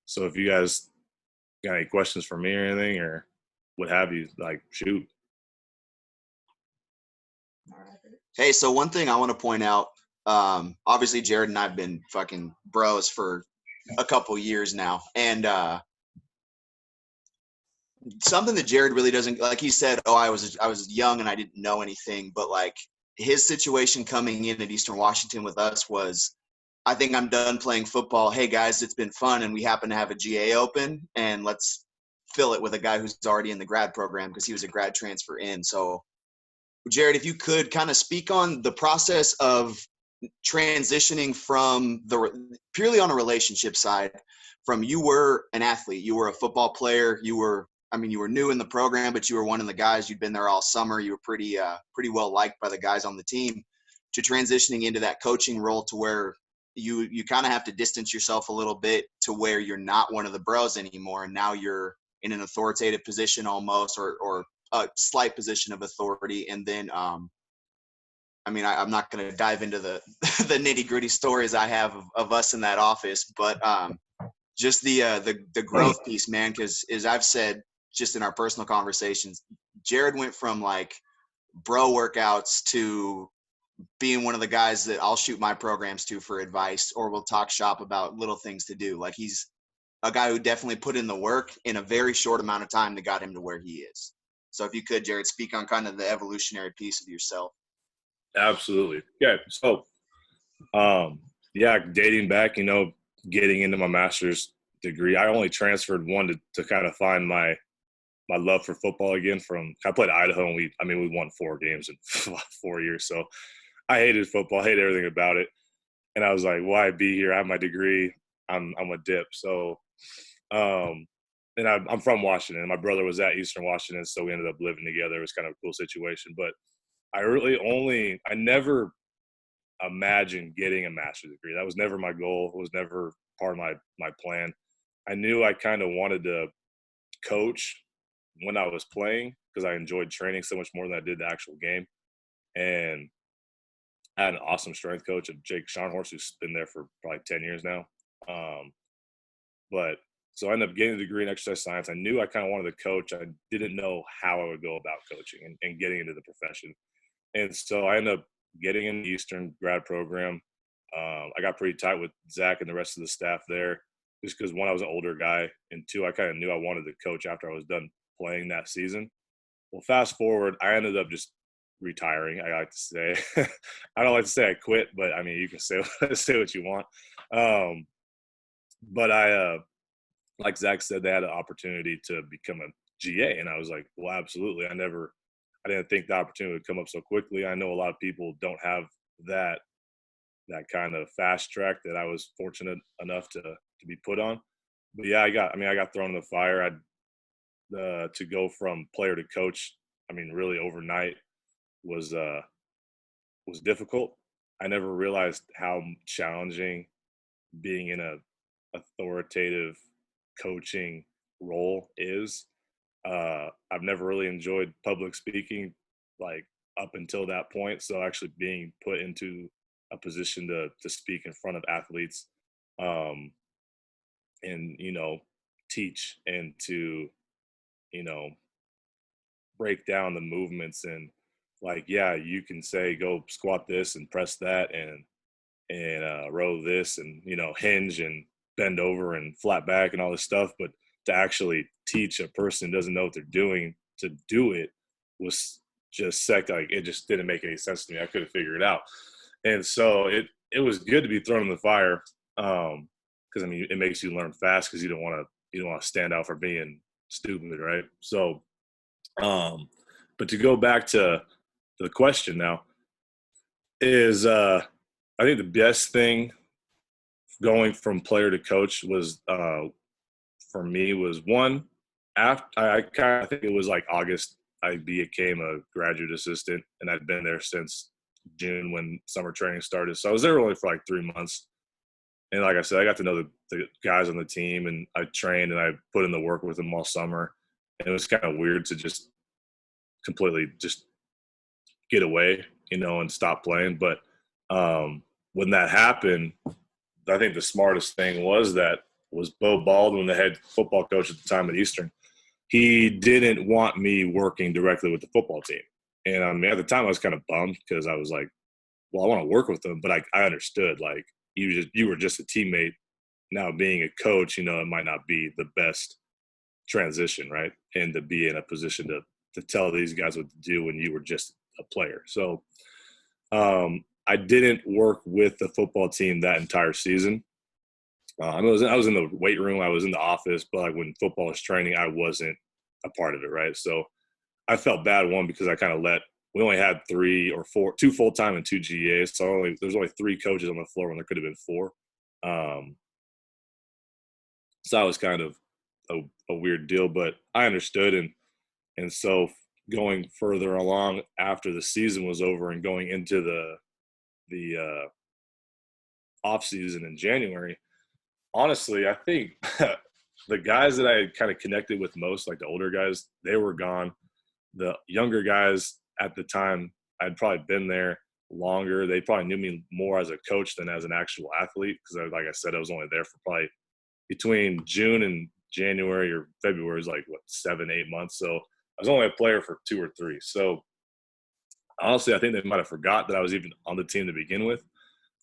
So if you guys got any questions for me or anything or what have you? Like, shoot. Hey, so one thing I want to point out, obviously Jared and I've been fucking bros for a couple years now. And something that Jared really doesn't, like he said, oh, I was young and I didn't know anything, but like his situation coming in at Eastern Washington with us was, I think I'm done playing football. Hey guys, it's been fun. And we happen to have a GA open and let's fill it with a guy who's already in the grad program because he was a grad transfer in. So Jared, if you could kind of speak on the process of transitioning from purely on a relationship side, from you were an athlete, you were a football player, you were new in the program, but you were one of the guys, you'd been there all summer, you were pretty well liked by the guys on the team, to transitioning into that coaching role to where you kind of have to distance yourself a little bit to where you're not one of the bros anymore. And now you're in an authoritative position almost, or a slight position of authority. And then, I'm not going to dive into the nitty gritty stories I have of us in that office, but just the growth piece, man. Cause as I've said, just in our personal conversations, Jared went from like bro workouts to being one of the guys that I'll shoot my programs to for advice, or we'll talk shop about little things to do. Like he's a guy who definitely put in the work in a very short amount of time that got him to where he is. So if you could, Jared, speak on kind of the evolutionary piece of yourself. Absolutely. Yeah. So, dating back, getting into my master's degree, I only transferred one to kind of find my love for football again. I played Idaho and we won 4 games in 4 years. So I hated football, hated everything about it. And I was like, why be here? I have my degree. I'm a dip. So, and I'm from Washington. My brother was at Eastern Washington, so we ended up living together. It was kind of a cool situation. But I never imagined getting a master's degree. That was never my goal. It was never part of my plan. I knew I kind of wanted to coach when I was playing because I enjoyed training so much more than I did the actual game. And I had an awesome strength coach, Jake Scharnhorst, who's been there for probably 10 years now. So I ended up getting a degree in exercise science. I knew I kind of wanted to coach. I didn't know how I would go about coaching and getting into the profession. And so I ended up getting in the Eastern grad program. I got pretty tight with Zach and the rest of the staff there just because, one, I was an older guy, and 2, I kind of knew I wanted to coach after I was done playing that season. Well, fast forward, I ended up just retiring, I like to say. I don't like to say I quit, but, you can say what you want. But I like Zach said, they had an opportunity to become a GA. And I was like, well, absolutely. I didn't think the opportunity would come up so quickly. I know a lot of people don't have that kind of fast track that I was fortunate enough to be put on. But yeah, I got thrown in the fire. To go from player to coach, really overnight was difficult. I never realized how challenging being in a authoritative coaching role is. I've never really enjoyed public speaking, like up until that point. So actually being put into a position to speak in front of athletes, and teach and to break down the movements and you can say go squat this and press that and row this and hinge and bend over and flat back and all this stuff, but to actually teach a person who doesn't know what they're doing to do it was just it just didn't make any sense to me. I couldn't figure it out. And so it was good to be thrown in the fire, because it makes you learn fast because you don't want to stand out for being stupid, right? So but to go back to the question now is I think the best thing going from player to coach was for me was one, after I think it was like August, I became a graduate assistant, and I'd been there since June when summer training started. So I was there only for like 3 months. And like I said, I got to know the guys on the team, and I trained and I put in the work with them all summer. And it was kind of weird to just completely just get away, and stop playing. But when that happened, I think the smartest thing was that was Bo Baldwin, the head football coach at the time at Eastern. He didn't want me working directly with the football team. And I mean, at the time I was kind of bummed because I was like, well, I want to work with them, but I understood, like, you were just a teammate. Now being a coach, you know, it might not be the best transition, right? And to be in a position to tell these guys what to do when you were just a player. So I didn't work with the football team that entire season. I was in the weight room, I was in the office, but like when football was training, I wasn't a part of it, right? So I felt bad, one, because I kind of we only had 3 or 4, 2 full-time and 2 GAs. So there's only 3 coaches on the floor when there could have been 4. So that was kind of a weird deal, but I understood. And so going further along after the season was over and going into the off season in January, honestly, I think the guys that I had kind of connected with most, like the older guys, they were gone. The younger guys at the time, I'd probably been there longer. They probably knew me more as a coach than as an actual athlete, because like I said, I was only there for probably between June and January or February is like, 7, 8 months. So I was only a player for 2 or 3. So honestly, I think they might have forgot that I was even on the team to begin with.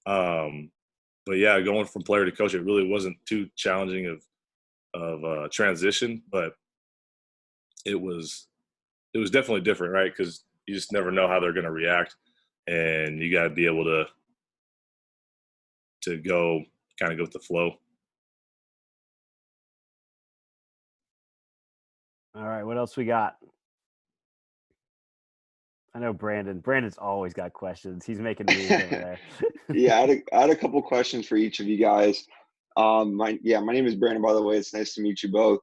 But yeah, going from player to coach, it really wasn't too challenging of transition, but it was definitely different, right? Because you just never know how they're going to react, and you got to be able to go with the flow. All right, what else we got? I know Brandon's always got questions. He's making moves over there. Yeah, I had a couple questions for each of you guys. My name is Brandon, by the way. It's nice to meet you both.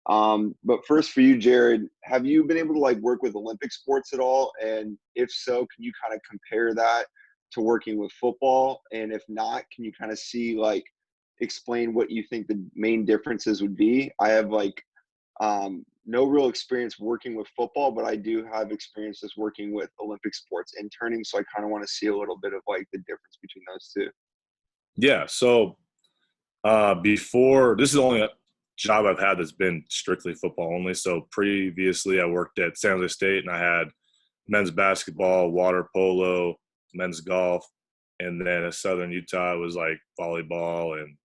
But first for you, Jared, have you been able to like work with Olympic sports at all? And if so, can you kind of compare that to working with football? And if not, can you kind of explain what you think the main differences would be? I have no real experience working with football, but I do have experiences working with Olympic sports interning. So I kind of want to see a little bit of like the difference between those two. Yeah. So before, this is the only job I've had that's been strictly football only. So previously I worked at San Jose State, and I had men's basketball, water polo, men's golf, and then at Southern Utah it was like volleyball and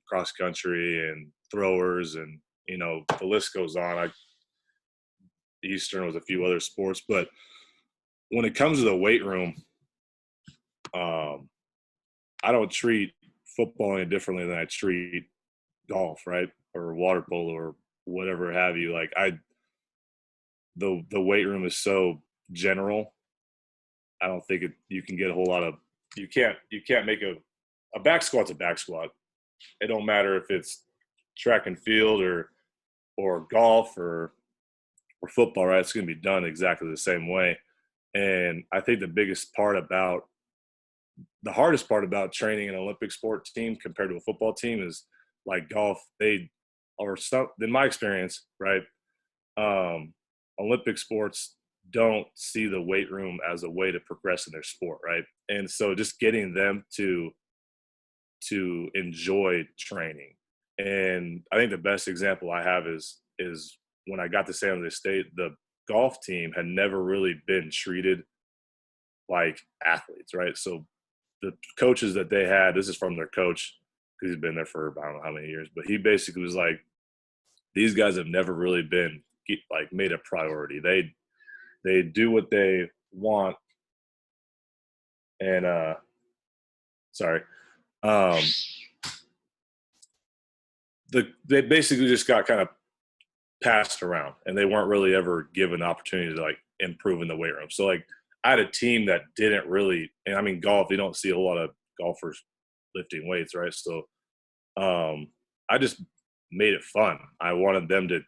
cross country and throwers, and you know, the list goes on. Eastern was a few other sports, but when it comes to the weight room, I don't treat football any differently than I treat golf, right? Or water polo or whatever have you. Like the weight room is so general. I don't think you can get a whole lot of, you can't make a back squat's a back squat. It don't matter if it's track and field or golf or football, right? It's going to be done exactly the same way. And I think the hardest part about training an Olympic sport team compared to a football team is like golf. In my experience, right? Olympic sports don't see the weight room as a way to progress in their sport, right? And so just getting them to enjoy training. And I think the best example I have is when I got to San Jose State, the golf team had never really been treated like athletes, right? So the coaches that they had, this is from their coach, because he's been there for I don't know how many years, but he basically was like, these guys have never really been like made a priority. They do what they want, and they basically just got kind of passed around, and they weren't really ever given an opportunity to like improve in the weight room. So like I had a team that didn't really, and I mean golf, you don't see a whole lot of golfers lifting weights, right? So I just made it fun. I wanted them to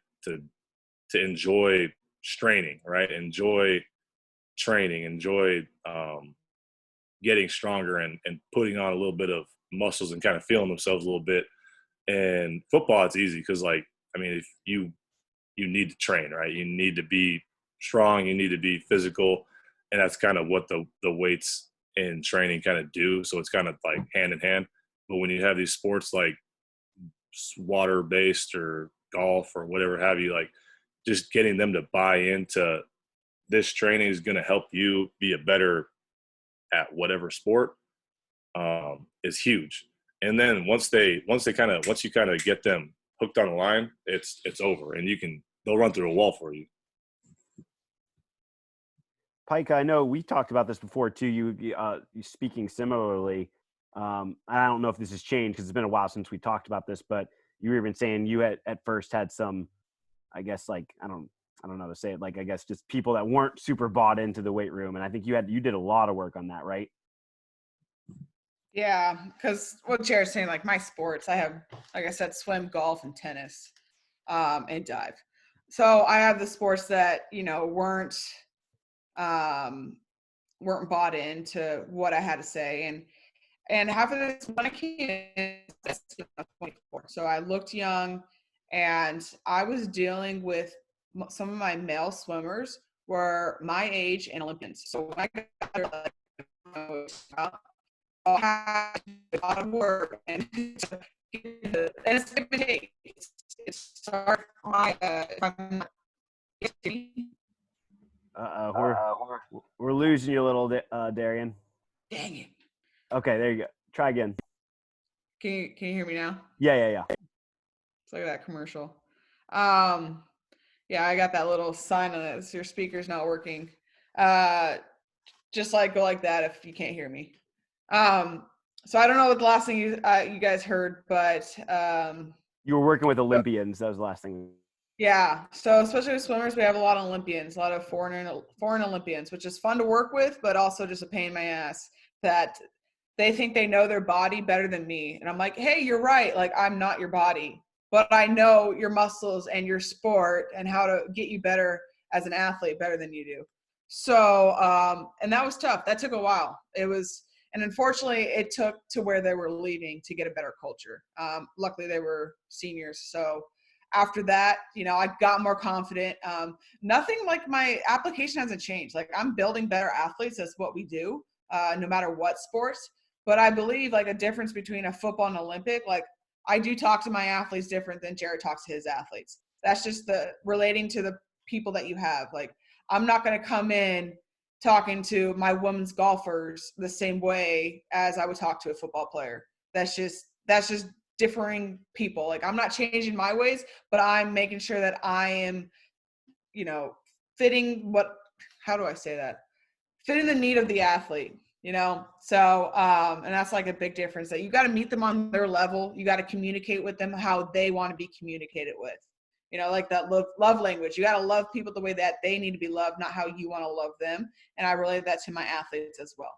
enjoy straining, right? Enjoy training, enjoy getting stronger and putting on a little bit of muscles and kind of feeling themselves a little bit. And football, it's easy because like, I mean, if you need to train, right? You need to be strong, you need to be physical, and that's kind of what the weights and training kind of do. So it's kind of like hand in hand. But when you have these sports like water based or golf or whatever have you, like just getting them to buy into this training is going to help you be a better at whatever sport is huge. And then once you kind of get them hooked on the line, it's over, and they'll run through a wall for you. Pyka, I know we talked about this before too. You speaking similarly. I don't know if this has changed because it's been a while since we talked about this, but you were even saying you at first had some, I guess, like, I don't know how to say it. Like, I guess just people that weren't super bought into the weight room. And I think you did a lot of work on that, right? Yeah, because what Jared's saying, like my sports, I have, like I said, swim, golf, and tennis, and dive. So I have the sports that, weren't bought into what I had to say. And half of this when I came in, 24. So I looked young, and I was dealing with some of my male swimmers were my age and Olympians. So when I got there, like, I had a lot of work, and it's going to take. It's hard. We're losing you a little, Darien. Dang it. Okay, there you go. Try again. Can you hear me now? Yeah. It's like that commercial. Yeah, I got that little sign on it. Your speaker's not working. Just like go like that if you can't hear me. So I don't know what the last thing you guys heard, but you were working with Olympians. That was the last thing. Yeah. So especially with swimmers, we have a lot of Olympians, a lot of foreign Olympians, which is fun to work with, but also just a pain in my ass that they think they know their body better than me. And I'm like, hey, you're right. Like, I'm not your body, but I know your muscles and your sport and how to get you better as an athlete better than you do. So, and that was tough. That took a while. And unfortunately it took to where they were leaving to get a better culture. Luckily they were seniors. So after that, I got more confident. Nothing like my application hasn't changed. Like, I'm building better athletes. That's what we do, no matter what sports. But I believe like a difference between a football and Olympic, like I do talk to my athletes different than Jared talks to his athletes. That's just the relating to the people that you have. Like, I'm not going to come in talking to my women's golfers the same way as I would talk to a football player. That's just differing people. Like, I'm not changing my ways, but I'm making sure that I am, fitting the need of the athlete, So, and that's like a big difference, that you got to meet them on their level. You got to communicate with them how they want to be communicated with, like that love language. You got to love people the way that they need to be loved, not how you want to love them. And I relate that to my athletes as well.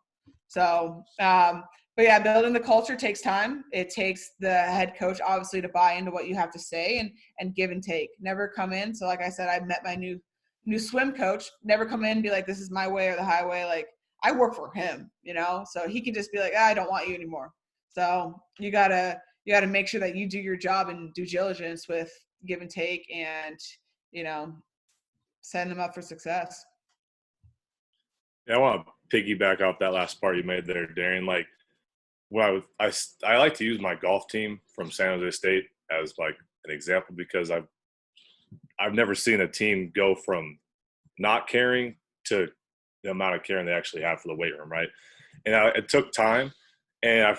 So, but yeah, building the culture takes time. It takes the head coach obviously to buy into what you have to say and give and take. Never come in. So like I said, I met my new swim coach. Never come in and be like, this is my way or the highway. Like, I work for him, so he can just be like, I don't want you anymore. So you gotta make sure that you do your job and due diligence with give and take, and send them up for success. Yeah, I want to piggyback off that last part you made there, Darien. Like, I like to use my golf team from San Jose State as like an example, because I've never seen a team go from not caring to the amount of caring they actually have for the weight room, right? And it took time, and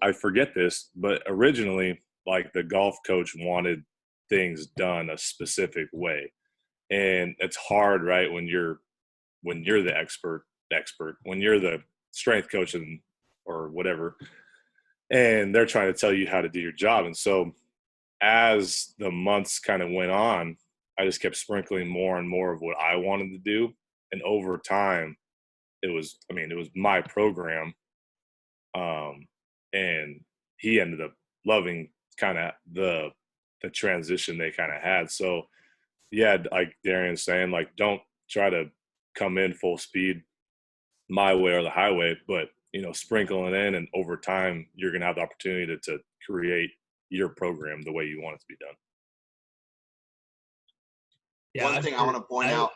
I forget this, but originally, like, the golf coach wanted things done a specific way, and it's hard, right, when you're the expert, when you're the strength coach or whatever, and they're trying to tell you how to do your job. And so as the months kind of went on, I just kept sprinkling more and more of what I wanted to do. And over time, it was my program. And he ended up loving kind of the transition they kind of had. So yeah, like Darian's saying, like, don't try to come in full speed my way or the highway, but sprinkling in, and over time you're going to have the opportunity to create your program the way you want it to be done. Yeah, one thing I want to point out.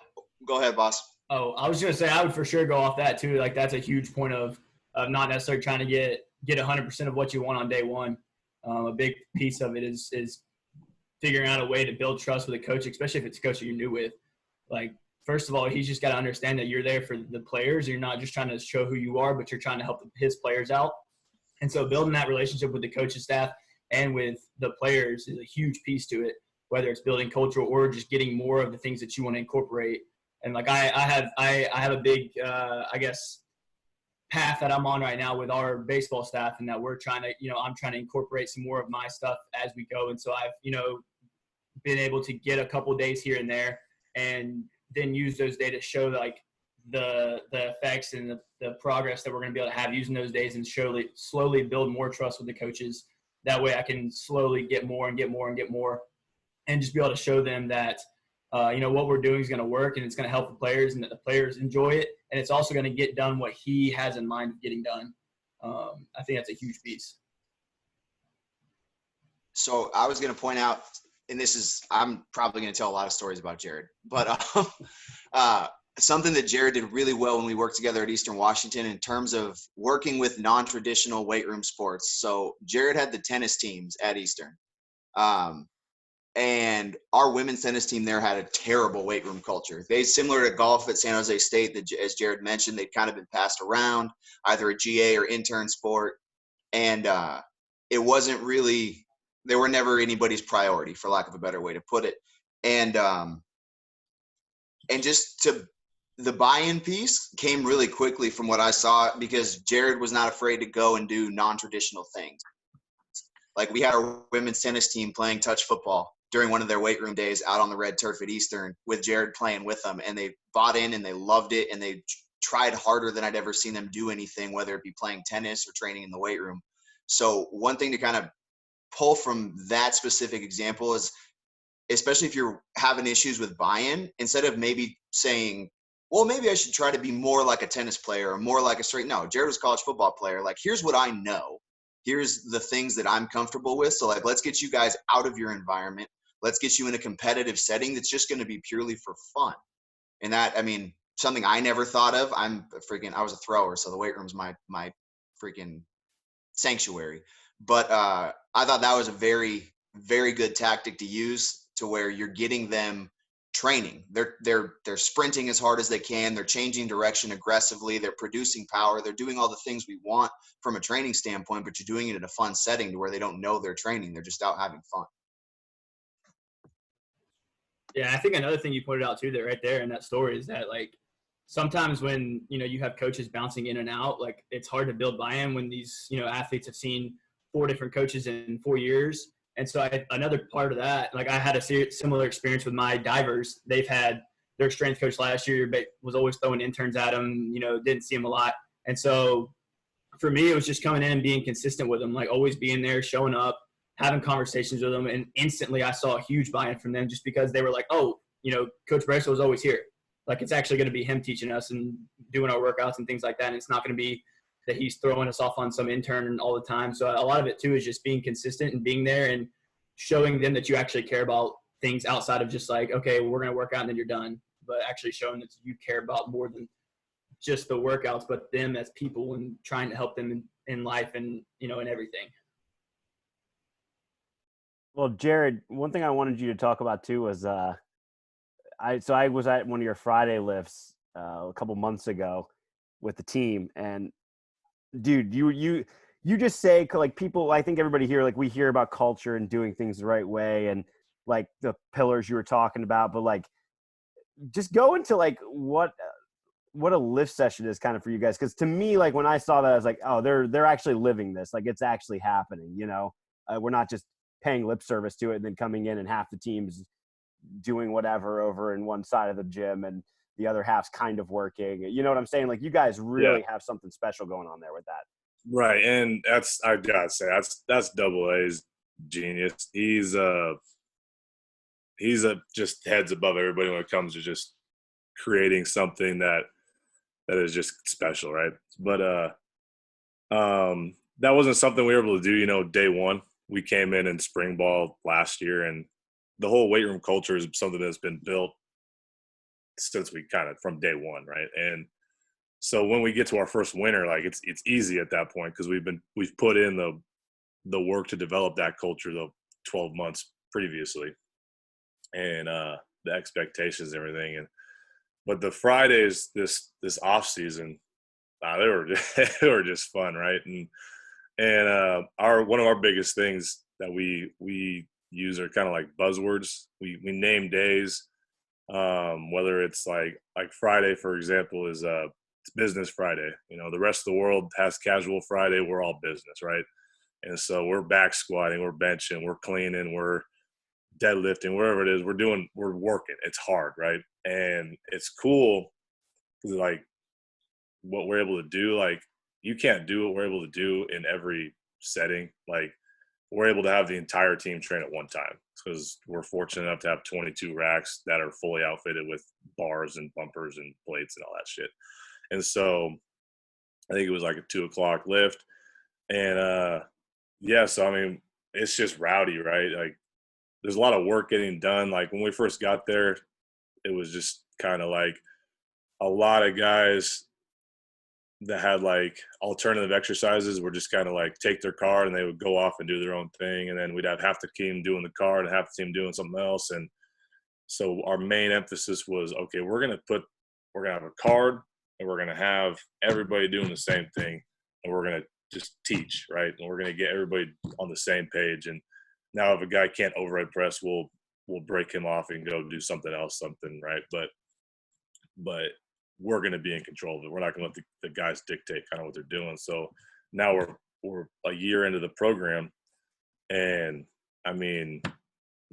Go ahead, boss. Oh, I was going to say, I would for sure go off that too. Like, that's a huge point of not necessarily trying to get 100% of what you want on day one. A big piece of it is figuring out a way to build trust with a coach, especially if it's a coach that you're new with. Like, first of all, he's just got to understand that you're there for the players. You're not just trying to show who you are, but you're trying to help his players out. And so building that relationship with the coaching staff and with the players is a huge piece to it, whether it's building culture or just getting more of the things that you want to incorporate. And like I have a big, I guess, path that I'm on right now with our baseball staff, and that we're trying to, I'm trying to incorporate some more of my stuff as we go. And so I've, been able to get a couple days here and there, and then use those days to show like the effects and the progress that we're going to be able to have using those days, and slowly build more trust with the coaches. That way I can slowly get more and get more and get more, and just be able to show them that, what we're doing is going to work, and it's going to help the players, and that the players enjoy it. And it's also going to get done what he has in mind of getting done. I think that's a huge piece. So I was going to point out, and I'm probably going to tell a lot of stories about Jared, but something that Jared did really well when we worked together at Eastern Washington in terms of working with non-traditional weight room sports. So Jared had the tennis teams at Eastern. And our women's tennis team there had a terrible weight room culture. They, similar to golf at San Jose State, that, as Jared mentioned, they'd kind of been passed around, either a GA or intern sport. And it wasn't really, they were never anybody's priority, for lack of a better way to put it. And just the buy-in piece came really quickly from what I saw, because Jared was not afraid to go and do non-traditional things. Like, we had our women's tennis team playing touch football during one of their weight room days out on the red turf at Eastern, with Jared playing with them, and they bought in and they loved it, and they tried harder than I'd ever seen them do anything, whether it be playing tennis or training in the weight room. So one thing to kind of pull from that specific example is, especially if you're having issues with buy-in, instead of maybe saying, well, maybe I should try to be more like a tennis player or more like a straight. No, Jared was a college football player. Like, here's what I know. Here's the things that I'm comfortable with. So, like, let's get you guys out of your environment. Let's get you in a competitive setting that's just going to be purely for fun. And that, I mean, something I never thought of. I was a thrower, so the weight room's my freaking sanctuary. But I thought that was a very, very good tactic to use, to where you're getting them training. They're sprinting as hard as they can. They're changing direction aggressively. They're producing power. They're doing all the things we want from a training standpoint, but you're doing it in a fun setting to where they don't know they're training. They're just out having fun. Yeah, I think another thing you pointed out too, that right there in that story, is that, like, sometimes when, you have coaches bouncing in and out, like, it's hard to build buy-in when these, athletes have seen 4 different coaches in 4 years. And so another part of that, like, I had a similar experience with my divers. They've had their strength coach last year, but was always throwing interns at them, didn't see them a lot. And so for me, it was just coming in and being consistent with them, like always being there, showing up, having conversations with them. And instantly I saw a huge buy-in from them, just because they were like, oh, Coach Bryce was always here. Like, it's actually going to be him teaching us and doing our workouts and things like that. And it's not going to be that he's throwing us off on some intern all the time. So a lot of it too is just being consistent and being there and showing them that you actually care about things outside of just like, okay, we're going to work out and then you're done, but actually showing that you care about more than just the workouts, but them as people, and trying to help them in life and, in everything. Well, Jared, one thing I wanted you to talk about too was, I was at one of your Friday lifts a couple months ago with the team, and dude, you just say, like, people, I think everybody here, like, we hear about culture and doing things the right way and like the pillars you were talking about, but like, just go into like what a lift session is kind of for you guys. Cause to me, like, when I saw that, I was like, oh, they're actually living this. Like, it's actually happening, we're not just paying lip service to it and then coming in and half the team's doing whatever over in one side of the gym and the other half's kind of working. You know what I'm saying? Like, you guys really have something special going on there with that. Right. And I gotta say, that's Double A's genius. He's just heads above everybody when it comes to just creating something that is just special. Right. But, that wasn't something we were able to do, day one. We came in spring ball last year, and the whole weight room culture is something that's been built since we kind of from day one. Right. And so when we get to our first winter, like, it's easy at that point, because we've put in the work to develop that culture the 12 months previously, and the expectations and everything. But the Fridays this off season, they were they were just fun, right? And one of our biggest things that we use are kind of like buzzwords. We name days, whether it's like Friday, for example, is it's Business Friday. The rest of the world has Casual Friday. We're all business, right? And so we're back squatting, we're benching, we're cleaning, we're deadlifting, wherever it is, we're working. It's hard, right? And it's cool because like what we're able to do, like you can't do what we're able to do in every setting. Like we're able to have the entire team train at one time because we're fortunate enough to have 22 racks that are fully outfitted with bars and bumpers and plates and all that shit. And so I think it was like a 2:00 lift. And yeah, so I mean, it's just rowdy, right? Like there's a lot of work getting done. Like when we first got there, it was just kind of like a lot of guys that had like alternative exercises were just kind of like take their card and they would go off and do their own thing. And then we'd have half the team doing the card and half the team doing something else. And so our main emphasis was, okay, we're going to have a card and we're going to have everybody doing the same thing. And we're going to just teach, right? And we're going to get everybody on the same page. And now if a guy can't overhead press, we'll break him off and go do something else, right? But we're going to be in control of it. We're not going to let the guys dictate kind of what they're doing. So now we're a year into the program, and I mean,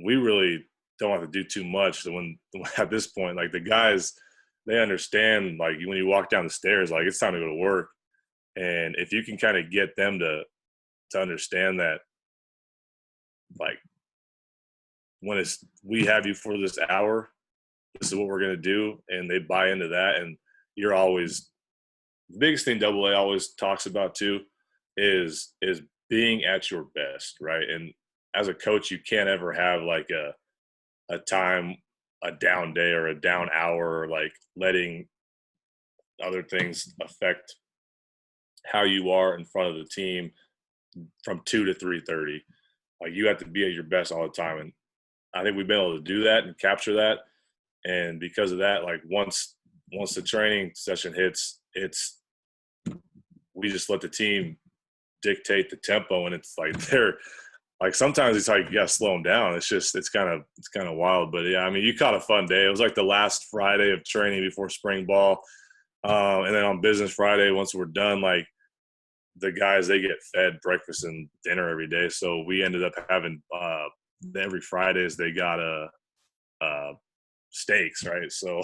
we really don't have to do too much. So when at this point, like the guys, they understand, like when you walk down the stairs, like it's time to go to work. And if you can kind of get them to understand that, like when we have you for this hour, this is what we're going to do, and they buy into that. And you're always – the biggest thing AA always talks about too is being at your best, right? And as a coach, you can't ever have like a down day or a down hour, or like letting other things affect how you are in front of the team from 2 to 3:30. Like you have to be at your best all the time. And I think we've been able to do that and capture that. And because of that, like once the training session hits, we just let the team dictate the tempo. And it's like sometimes it's like you gotta slow them down. It's kind of wild. But yeah, I mean, you caught a fun day. It was like the last Friday of training before spring ball. And then on Business Friday, once we're done, like the guys, they get fed breakfast and dinner every day. So we ended up having every Fridays they got steaks, right? So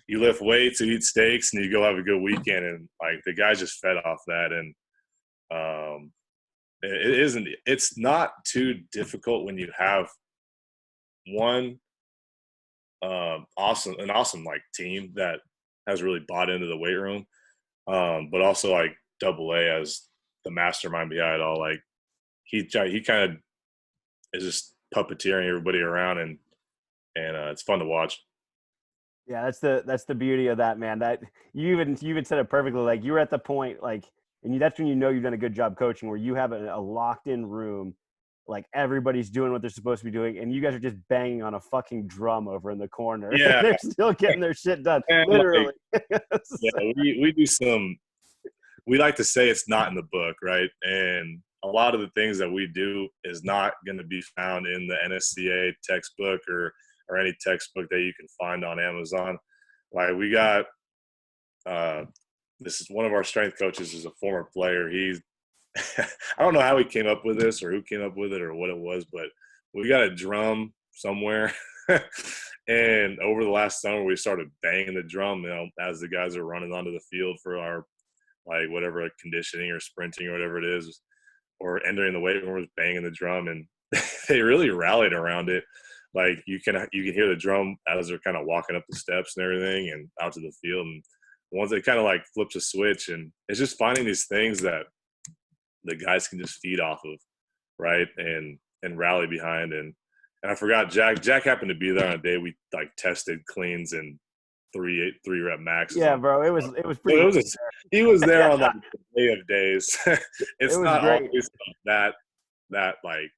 you lift weights, you eat steaks, and you go have a good weekend. And like the guys just fed off that. And it's not too difficult when you have one awesome like team that has really bought into the weight room, but also like AA as the mastermind behind it all. Like he kind of is just puppeteering everybody around, and it's fun to watch. Yeah, that's the beauty of that, man. That you even said it perfectly. Like you were at the point, like, and that's when you know you've done a good job coaching, where you have a locked in room, like everybody's doing what they're supposed to be doing, and you guys are just banging on a fucking drum over in the corner. Yeah, they're still getting their shit done, and literally. Like, yeah, we do some. We like to say it's not in the book, right? And a lot of the things that we do is not going to be found in the NSCA textbook or any textbook that you can find on Amazon. Like we got, this is one of our strength coaches is a former player. I don't know how he came up with this or who came up with it or what it was, but we got a drum somewhere. And over the last summer, we started banging the drum, as the guys are running onto the field for our, like whatever, conditioning or sprinting or whatever it is, or entering the weight room, was banging the drum, and they really rallied around it. Like you can hear the drum as they're kind of walking up the steps and everything and out to the field. And once it kind of like flips a switch, and it's just finding these things that the guys can just feed off of, right, and rally behind. And I forgot Jack happened to be there on a day we like tested cleans and three rep maxes. Yeah, bro, it was pretty. He was there on like the day of days. It's it was not great. always that that, like,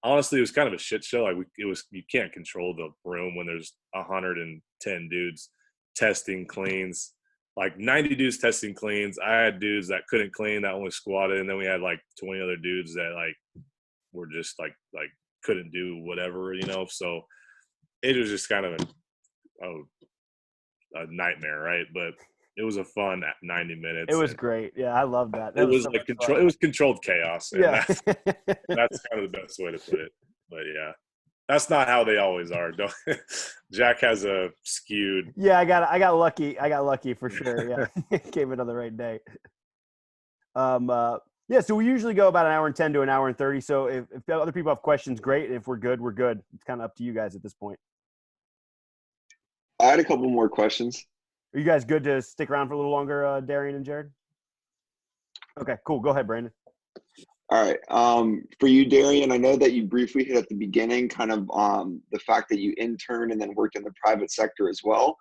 honestly, it was kind of a shit show. Like, you can't control the room when there's 110 dudes testing cleans, like 90 dudes testing cleans. I had dudes that couldn't clean, that only squatted, and then we had like 20 other dudes that like were just like couldn't do whatever, you know. So it was just kind of a nightmare, right? But it was a fun 90 minutes. It was great. Yeah, I love that. That It was so like much fun. it was controlled chaos. And Yeah. that's kind of the best way to put it. But yeah, that's not how they always are. Don't, Jack has a skewed. Yeah, I got lucky. I got lucky for sure. Yeah, came in on the right day. Yeah. So we usually go about an hour and 10 to an hour and 30. So if other people have questions, great. If we're good, we're good. It's kind of up to you guys at this point. I had a couple more questions. Are you guys good to stick around for a little longer, Darien and Jared? Okay, cool. Go ahead, Brandon. All right. For you, Darien, I know that you briefly hit at the beginning kind of the fact that you interned and then worked in the private sector as well.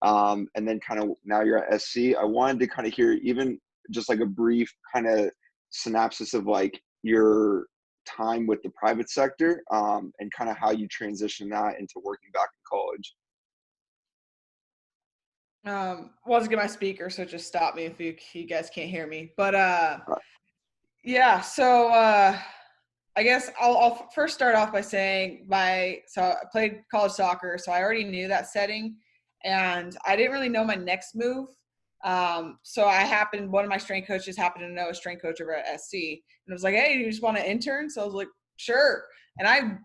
And then kind of now you're at SC. I wanted to kind of hear even just like a brief kind of synopsis of like your time with the private sector and kind of how you transition that into working back in college. Well, to get my speaker, so just stop me if you guys can't hear me. But yeah, so I guess I'll first start off by saying so I played college soccer, so I already knew that setting, and I didn't really know my next move. So one of my strength coaches happened to know a strength coach over at SC, and it was like, hey, you just want to intern? So I was like, sure. And I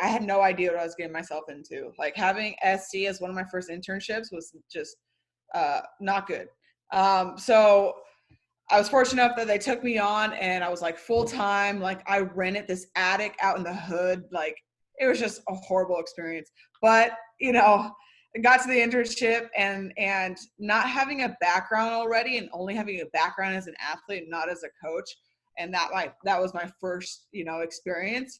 had no idea what I was getting myself into. Like having SC as one of my first internships was just not good. So I was fortunate enough that they took me on, and I was like full time. Like I rented this attic out in the hood. Like it was just a horrible experience. But you know, I got to the internship, and not having a background already, and only having a background as an athlete, not as a coach, and that was my first experience.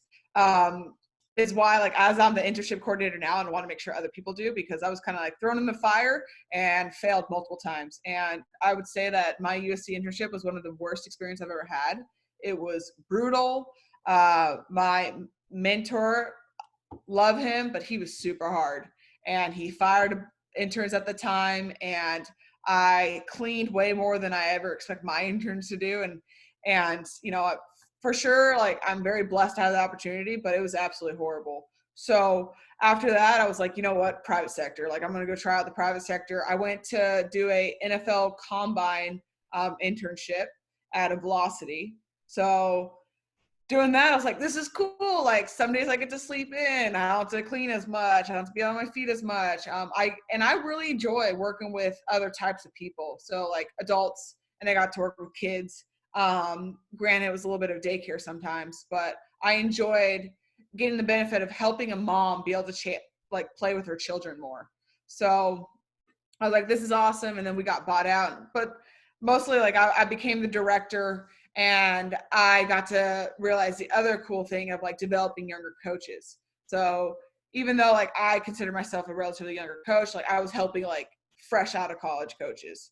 Is why, like, as I'm the internship coordinator now, and I want to make sure other people do, because I was kind of like thrown in the fire and failed multiple times. And I would say that my USC internship was one of the worst experiences I've ever had. It was brutal. My mentor, love him, but he was super hard, and he fired interns at the time, and I cleaned way more than I ever expect my interns to do. And for sure, like, I'm very blessed to have the opportunity, but it was absolutely horrible. So after that, I was like, you know what, private sector. Like, I'm going to go try out the private sector. I went to do a NFL combine internship at a Velocity. So doing that, I was like, this is cool. Like, some days I get to sleep in. I don't have to clean as much. I don't have to be on my feet as much. I really enjoy working with other types of people. So like adults, and I got to work with kids. Granted, it was a little bit of daycare sometimes, but I enjoyed getting the benefit of helping a mom be able to play with her children more. So I was like, this is awesome. And then we got bought out, but mostly like I became the director, and I got to realize the other cool thing of like developing younger coaches. So even though like I consider myself a relatively younger coach, like I was helping like fresh out of college coaches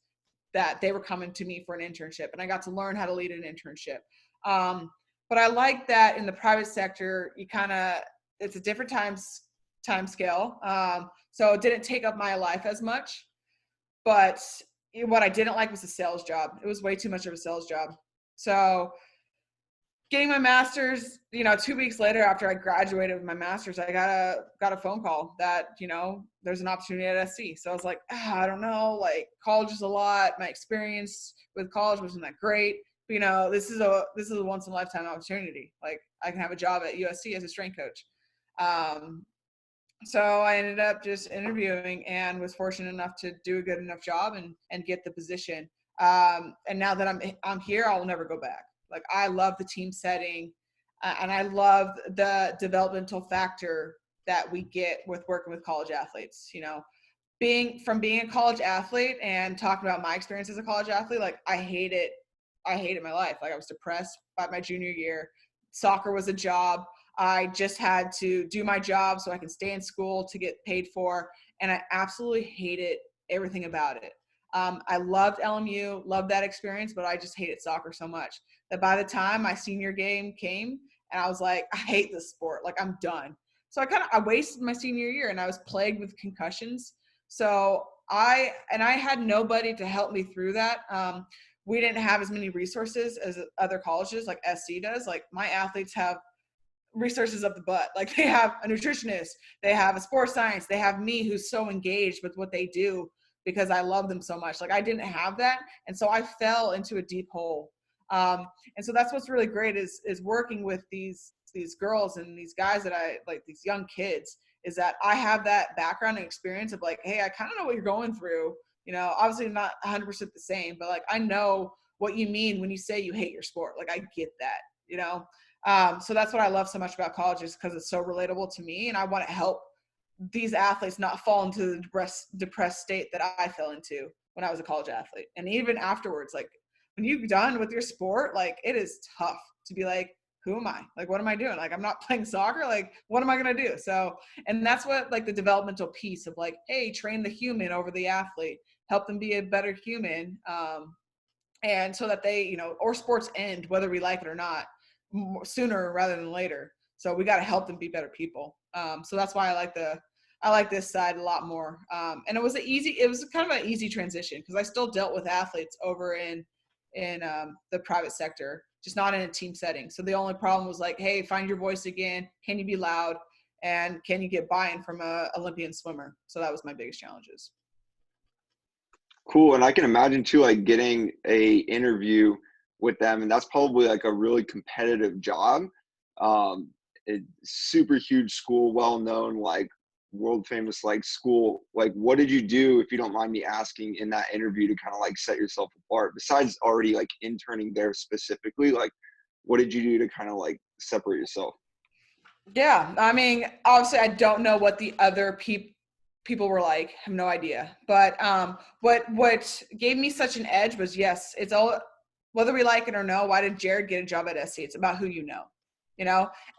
that they were coming to me for an internship, and I got to learn how to lead an internship. But I like that in the private sector, it's a different time scale. So it didn't take up my life as much, but what I didn't like was the sales job. It was way too much of a sales job. So getting my master's, 2 weeks later after I graduated with my master's, I got a phone call that, there's an opportunity at SC. So I was like, I don't know, like college is a lot. My experience with college wasn't that great. But, this is a once in a lifetime opportunity. Like I can have a job at USC as a strength coach. So I ended up just interviewing and was fortunate enough to do a good enough job and get the position. And now that I'm here, I'll never go back. Like I love the team setting, and I love the developmental factor that we get with working with college athletes. Being a college athlete and talking about my experience as a college athlete, like I hated my life. Like I was depressed by my junior year. Soccer was a job. I just had to do my job so I can stay in school to get paid for, and I absolutely hated everything about it. I loved LMU, loved that experience, but I just hated soccer so much that by the time my senior game came and I was like, I hate this sport. Like, I'm done. So I wasted my senior year and I was plagued with concussions. So I had nobody to help me through that. We didn't have as many resources as other colleges like SC does. Like, my athletes have resources up the butt. Like, they have a nutritionist, they have a sports science, they have me who's so engaged with what they do because I love them so much. Like, I didn't have that. And so I fell into a deep hole. And so that's what's really great is working with these girls and these guys that I like, these young kids, is that I have that background and experience of like, hey, I kind of know what you're going through. You know, obviously not 100% the same, but like, I know what you mean when you say you hate your sport. Like, I get that, you know? So that's what I love so much about college, is because it's so relatable to me, and I want to help these athletes not fall into the depressed state that I fell into when I was a college athlete. And even afterwards, like, when you're done with your sport, like, it is tough to be like, who am I? Like, what am I doing? Like, I'm not playing soccer. Like, what am I going to do? So, and that's what, like, the developmental piece of like, hey, train the human over the athlete, help them be a better human. And so that they, you know, or sports end, whether we like it or not, sooner rather than later. So we got to help them be better people. So that's why I like this side a lot more. And it was kind of an easy transition because I still dealt with athletes over in the private sector, just not in a team setting. So the only problem was like, hey, find your voice again. Can you be loud? And can you get buy-in from a Olympian swimmer? So that was my biggest challenges. Cool. And I can imagine too, like getting a interview with them, and that's probably like a really competitive job. It's super huge school, well-known, like world famous, like school. Like, what did you do, if you don't mind me asking, in that interview to kind of like set yourself apart besides already like interning there specifically? Like, what did you do to kind of like separate yourself? Yeah. I mean, obviously I don't know what the other people were like, I have no idea. But what gave me such an edge was, yes, it's all, whether we like it or no, why did Jared get a job at SC? It's about who you know,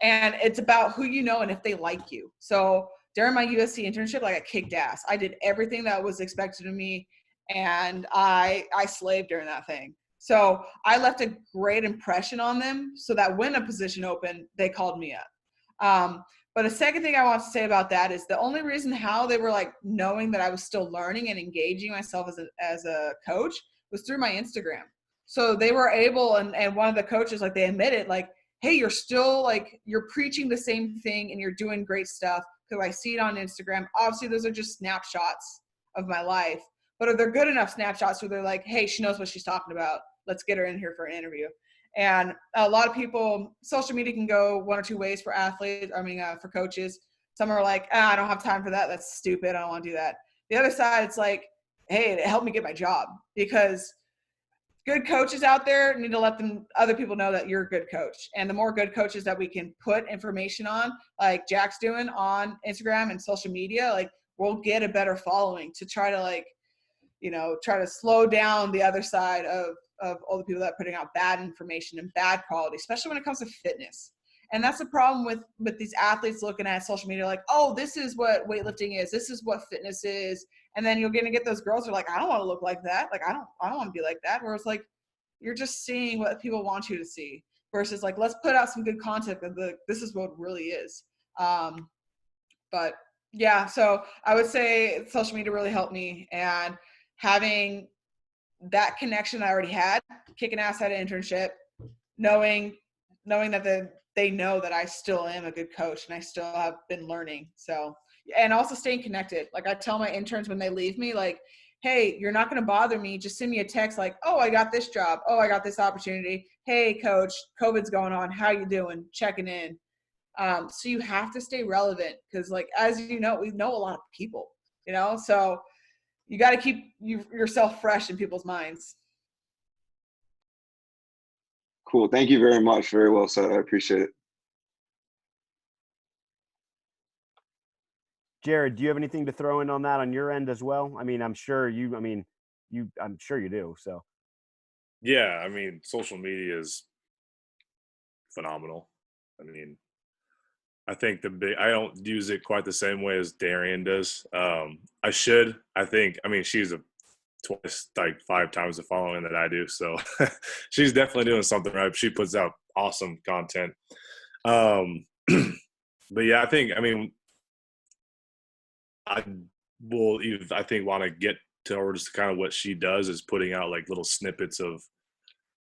and it's about who you know and if they like you. So during my USC internship, like, I kicked ass. I did everything that was expected of me, and I slaved during that thing. So I left a great impression on them so that when a position opened, they called me up. But a second thing I want to say about that is the only reason how they were like knowing that I was still learning and engaging myself as a coach was through my Instagram. So they were able, and one of the coaches, like, they admitted, like, hey, you're still like, you're preaching the same thing and you're doing great stuff because I see it on Instagram. Obviously, those are just snapshots of my life, but they're good enough snapshots where they're like, hey, she knows what she's talking about. Let's get her in here for an interview. And a lot of people, social media can go one or two ways for athletes. I mean, for coaches. Some are like, I don't have time for that. That's stupid. I don't want to do that. The other side, it's like, hey, it helped me get my job, because good coaches out there need to let other people know that you're a good coach. And the more good coaches that we can put information on, like Jack's doing on Instagram and social media, like, we'll get a better following to try to, like, you know, try to slow down the other side of all the people that are putting out bad information and bad quality, especially when it comes to fitness. And that's the problem with these athletes looking at social media, like, oh, this is what weightlifting is. This is what fitness is. And then you're going to get those girls who are like, I don't want to look like that. Like, I don't want to be like that. Whereas, like, you're just seeing what people want you to see versus like, let's put out some good content of this is what it really is. But yeah, so I would say social media really helped me, and having that connection I already had, kicking ass at an internship, knowing that they know that I still am a good coach and I still have been learning. So, and also staying connected. Like, I tell my interns when they leave me, like, hey, you're not going to bother me. Just send me a text like, oh, I got this job. Oh, I got this opportunity. Hey, coach, COVID's going on. How you doing? Checking in. So you have to stay relevant because, like, as you know, we know a lot of people, you know, so you got to keep yourself fresh in people's minds. Cool. Thank you very much. Very well said. I appreciate it. Jared, do you have anything to throw in on that on your end as well? I mean, I'm sure you do. So. Yeah, I mean, social media is phenomenal. I mean, I think I don't use it quite the same way as Darien does. I should. I mean, she's a twice, like 5 times the following that I do. So she's definitely doing something right. She puts out awesome content. But yeah, I want to get towards kind of what she does is putting out like little snippets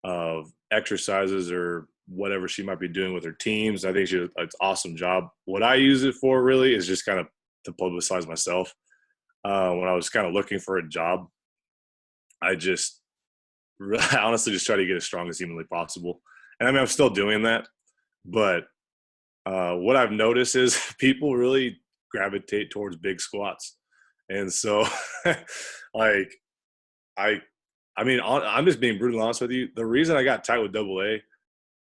of exercises or whatever she might be doing with her teams. I think she does an awesome job. What I use it for really is just kind of to publicize myself. When I was kind of looking for a job, I honestly just try to get as strong as humanly possible. And I mean, I'm still doing that, but what I've noticed is people really gravitate towards big squats. And so like, I'm just being brutally honest with you. The reason I got tight with AA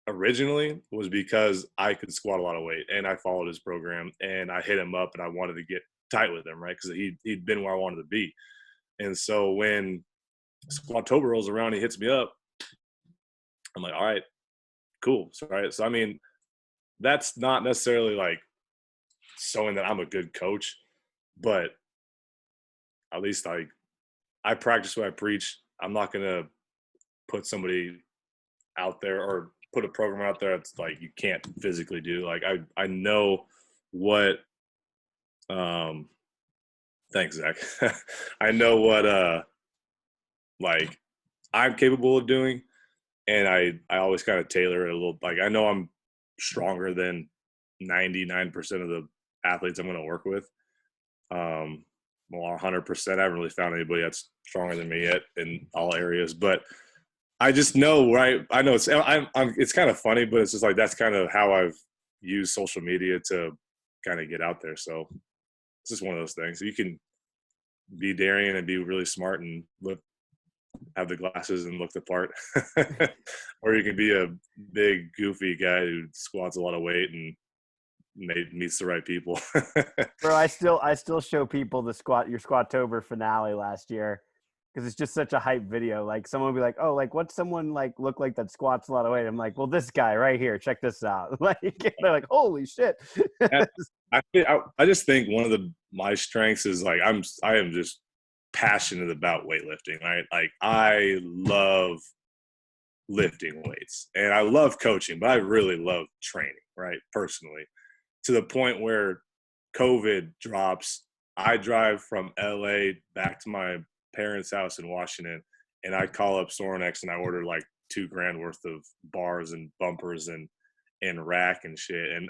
originally was because I could squat a lot of weight, and I followed his program, and I hit him up, and I wanted to get tight with him, right? Because he'd been where I wanted to be. And so when Squattober rolls around, he hits me up. I'm like, all right, cool. So, right. So, I mean, that's not necessarily like showing that I'm a good coach, but at least I practice what I preach. I'm not going to put somebody out there or put a program out there that's like you can't physically do. Like I know what thanks, Zach. I know what like I'm capable of doing, and I always kind of tailor it a little. Like I know I'm stronger than 99% of the athletes I'm going to work with. Well, 100%. I haven't really found anybody that's stronger than me yet in all areas, but I just know, right? I know it's kind of funny, but it's just like that's kind of how I've used social media to kind of get out there. So it's just one of those things. You can be Darien and be really smart and have the glasses and look the part, or you can be a big goofy guy who squats a lot of weight and meets the right people. Bro, I still show people your Squattober finale last year because it's just such a hype video. Like someone will be like, "Oh, like what's someone like look like that squats a lot of weight?" I'm like, "Well, this guy right here. Check this out." Like they're like, "Holy shit!" I just think one of my strengths is like I am just passionate about weightlifting. Right, like I love lifting weights and I love coaching, but I really love training. Right, personally. To the point where COVID drops, I drive from LA back to my parents' house in Washington, and I call up Sorinex and I order like $2,000 worth of bars and bumpers and rack and shit. And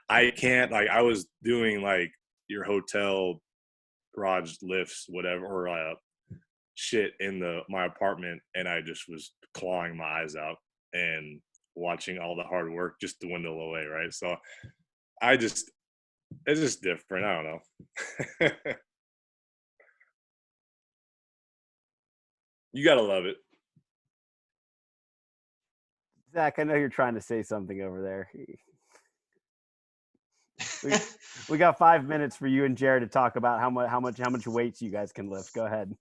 I can't, like, I was doing like your hotel garage lifts, whatever, or shit in my apartment, and I just was clawing my eyes out and watching all the hard work just dwindle away, right? So it's just different. I don't know. You got to love it. Zach, I know you're trying to say something over there. We got 5 minutes for you and Jared to talk about how much weights you guys can lift. Go ahead.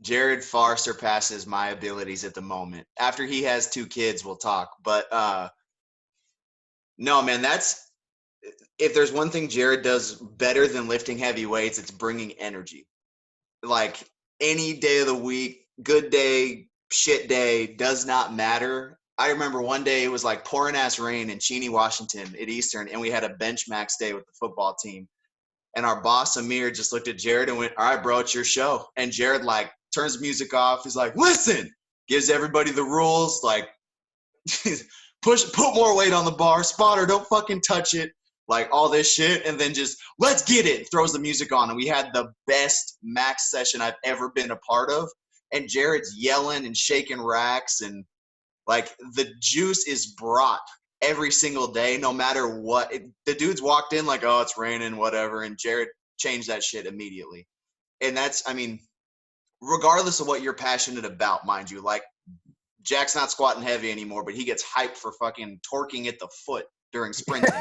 Jared far surpasses my abilities at the moment. After he has 2 kids, we'll talk. But no, man, if there's one thing Jared does better than lifting heavy weights, it's bringing energy. Like any day of the week, good day, shit day, does not matter. I remember one day it was like pouring ass rain in Cheney, Washington at Eastern, and we had a bench max day with the football team. And our boss, Amir, just looked at Jared and went, "All right, bro, it's your show." And Jared like turns the music off. He's like, "Listen," gives everybody the rules, like put more weight on the bar, spotter, don't fucking touch it. Like all this shit, and then just let's get it, throws the music on, and we had the best max session I've ever been a part of. And Jared's yelling and shaking racks, and like the juice is brought every single day, no matter what. The dudes walked in like, "Oh, it's raining, whatever," and Jared changed that shit immediately. And that's, I mean, regardless of what you're passionate about, mind you, like Jack's not squatting heavy anymore, but he gets hyped for fucking torquing at the foot during sprinting.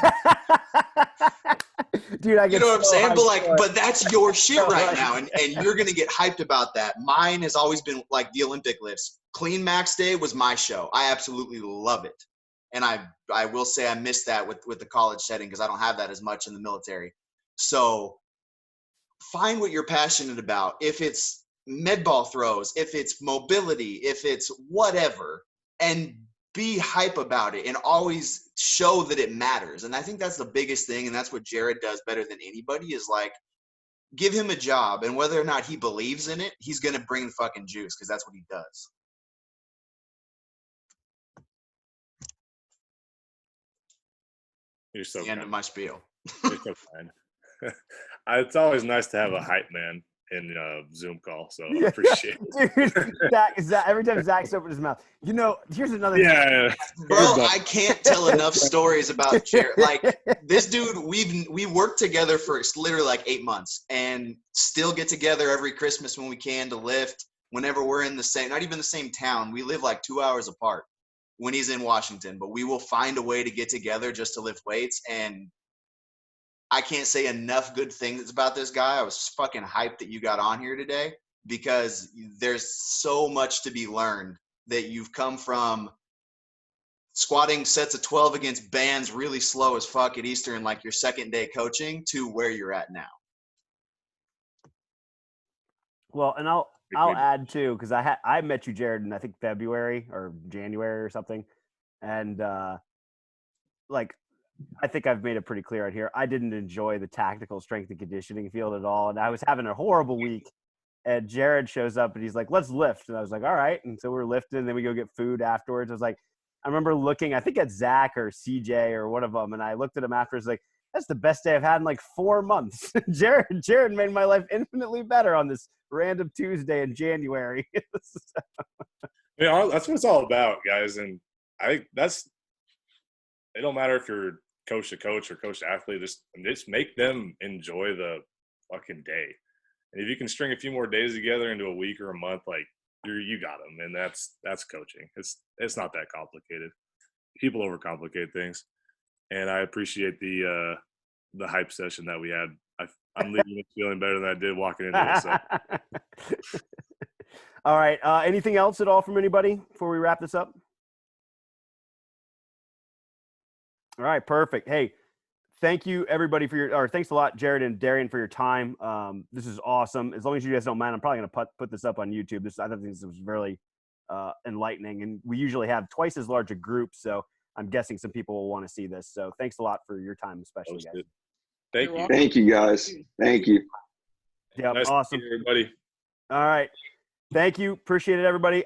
Dude, I get, you know what I'm saying? But like, for it. but that's your shit right now, and you're gonna get hyped about that. Mine has always been like the Olympic lifts. Clean max day was my show. I absolutely love it, and I will say I miss that with the college setting because I don't have that as much in the military. So find what you're passionate about. If it's med ball throws, if it's mobility, if it's whatever, and be hype about it and always show that it matters. And I think that's the biggest thing. And that's what Jared does better than anybody is like, give him a job. And whether or not he believes in it, he's going to bring the fucking juice because that's what he does. You're so The end of my spiel. You're so kind. It's always nice to have a hype man in a Zoom call, so I appreciate it. Dude, Zach, every time Zach's opened his mouth, here's another Yeah. Bro, I can't tell enough stories about Jared. Like, this dude, we worked together for literally like 8 months and still get together every Christmas when we can to lift whenever we're in the same, not even the same town. We live like 2 hours apart when he's in Washington, but we will find a way to get together just to lift weights. And I can't say enough good things about this guy. I was fucking hyped that you got on here today because there's so much to be learned that you've come from squatting sets of 12 against bands really slow as fuck at Eastern, like your second day coaching, to where you're at now. Well, and I'll add too, because I met you, Jared, in I think February or January or something, and like I think I've made it pretty clear out here. I didn't enjoy the tactical strength and conditioning field at all, and I was having a horrible week. And Jared shows up and he's like, "Let's lift," and I was like, "All right." And so we're lifting, and then we go get food afterwards. I was like, I remember looking, I think at Zach or CJ or one of them, and I looked at him afterwards like, "That's the best day I've had in like 4 months." Jared made my life infinitely better on this random Tuesday in January. Yeah, that's what it's all about, guys. And I think it don't matter if you're coach to coach or coach to athlete, just make them enjoy the fucking day. And if you can string a few more days together into a week or a month, like you got them. And that's coaching. It's not that complicated. People overcomplicate things. And I appreciate the hype session that we had. I'm leaving it feeling better than I did walking into it. So. All right. Anything else at all from anybody before we wrap this up? All right. Perfect. Hey, thank you everybody thanks a lot, Jared and Darien, for your time. This is awesome. As long as you guys don't mind, I'm probably going to put this up on YouTube. I think this was really enlightening, and we usually have twice as large a group, so I'm guessing some people will want to see this. So thanks a lot for your time, especially, guys. Thank you. Thank you, guys. Thank you. Yeah, nice awesome. to meet you, everybody. All right. Thank you. Appreciate it, everybody.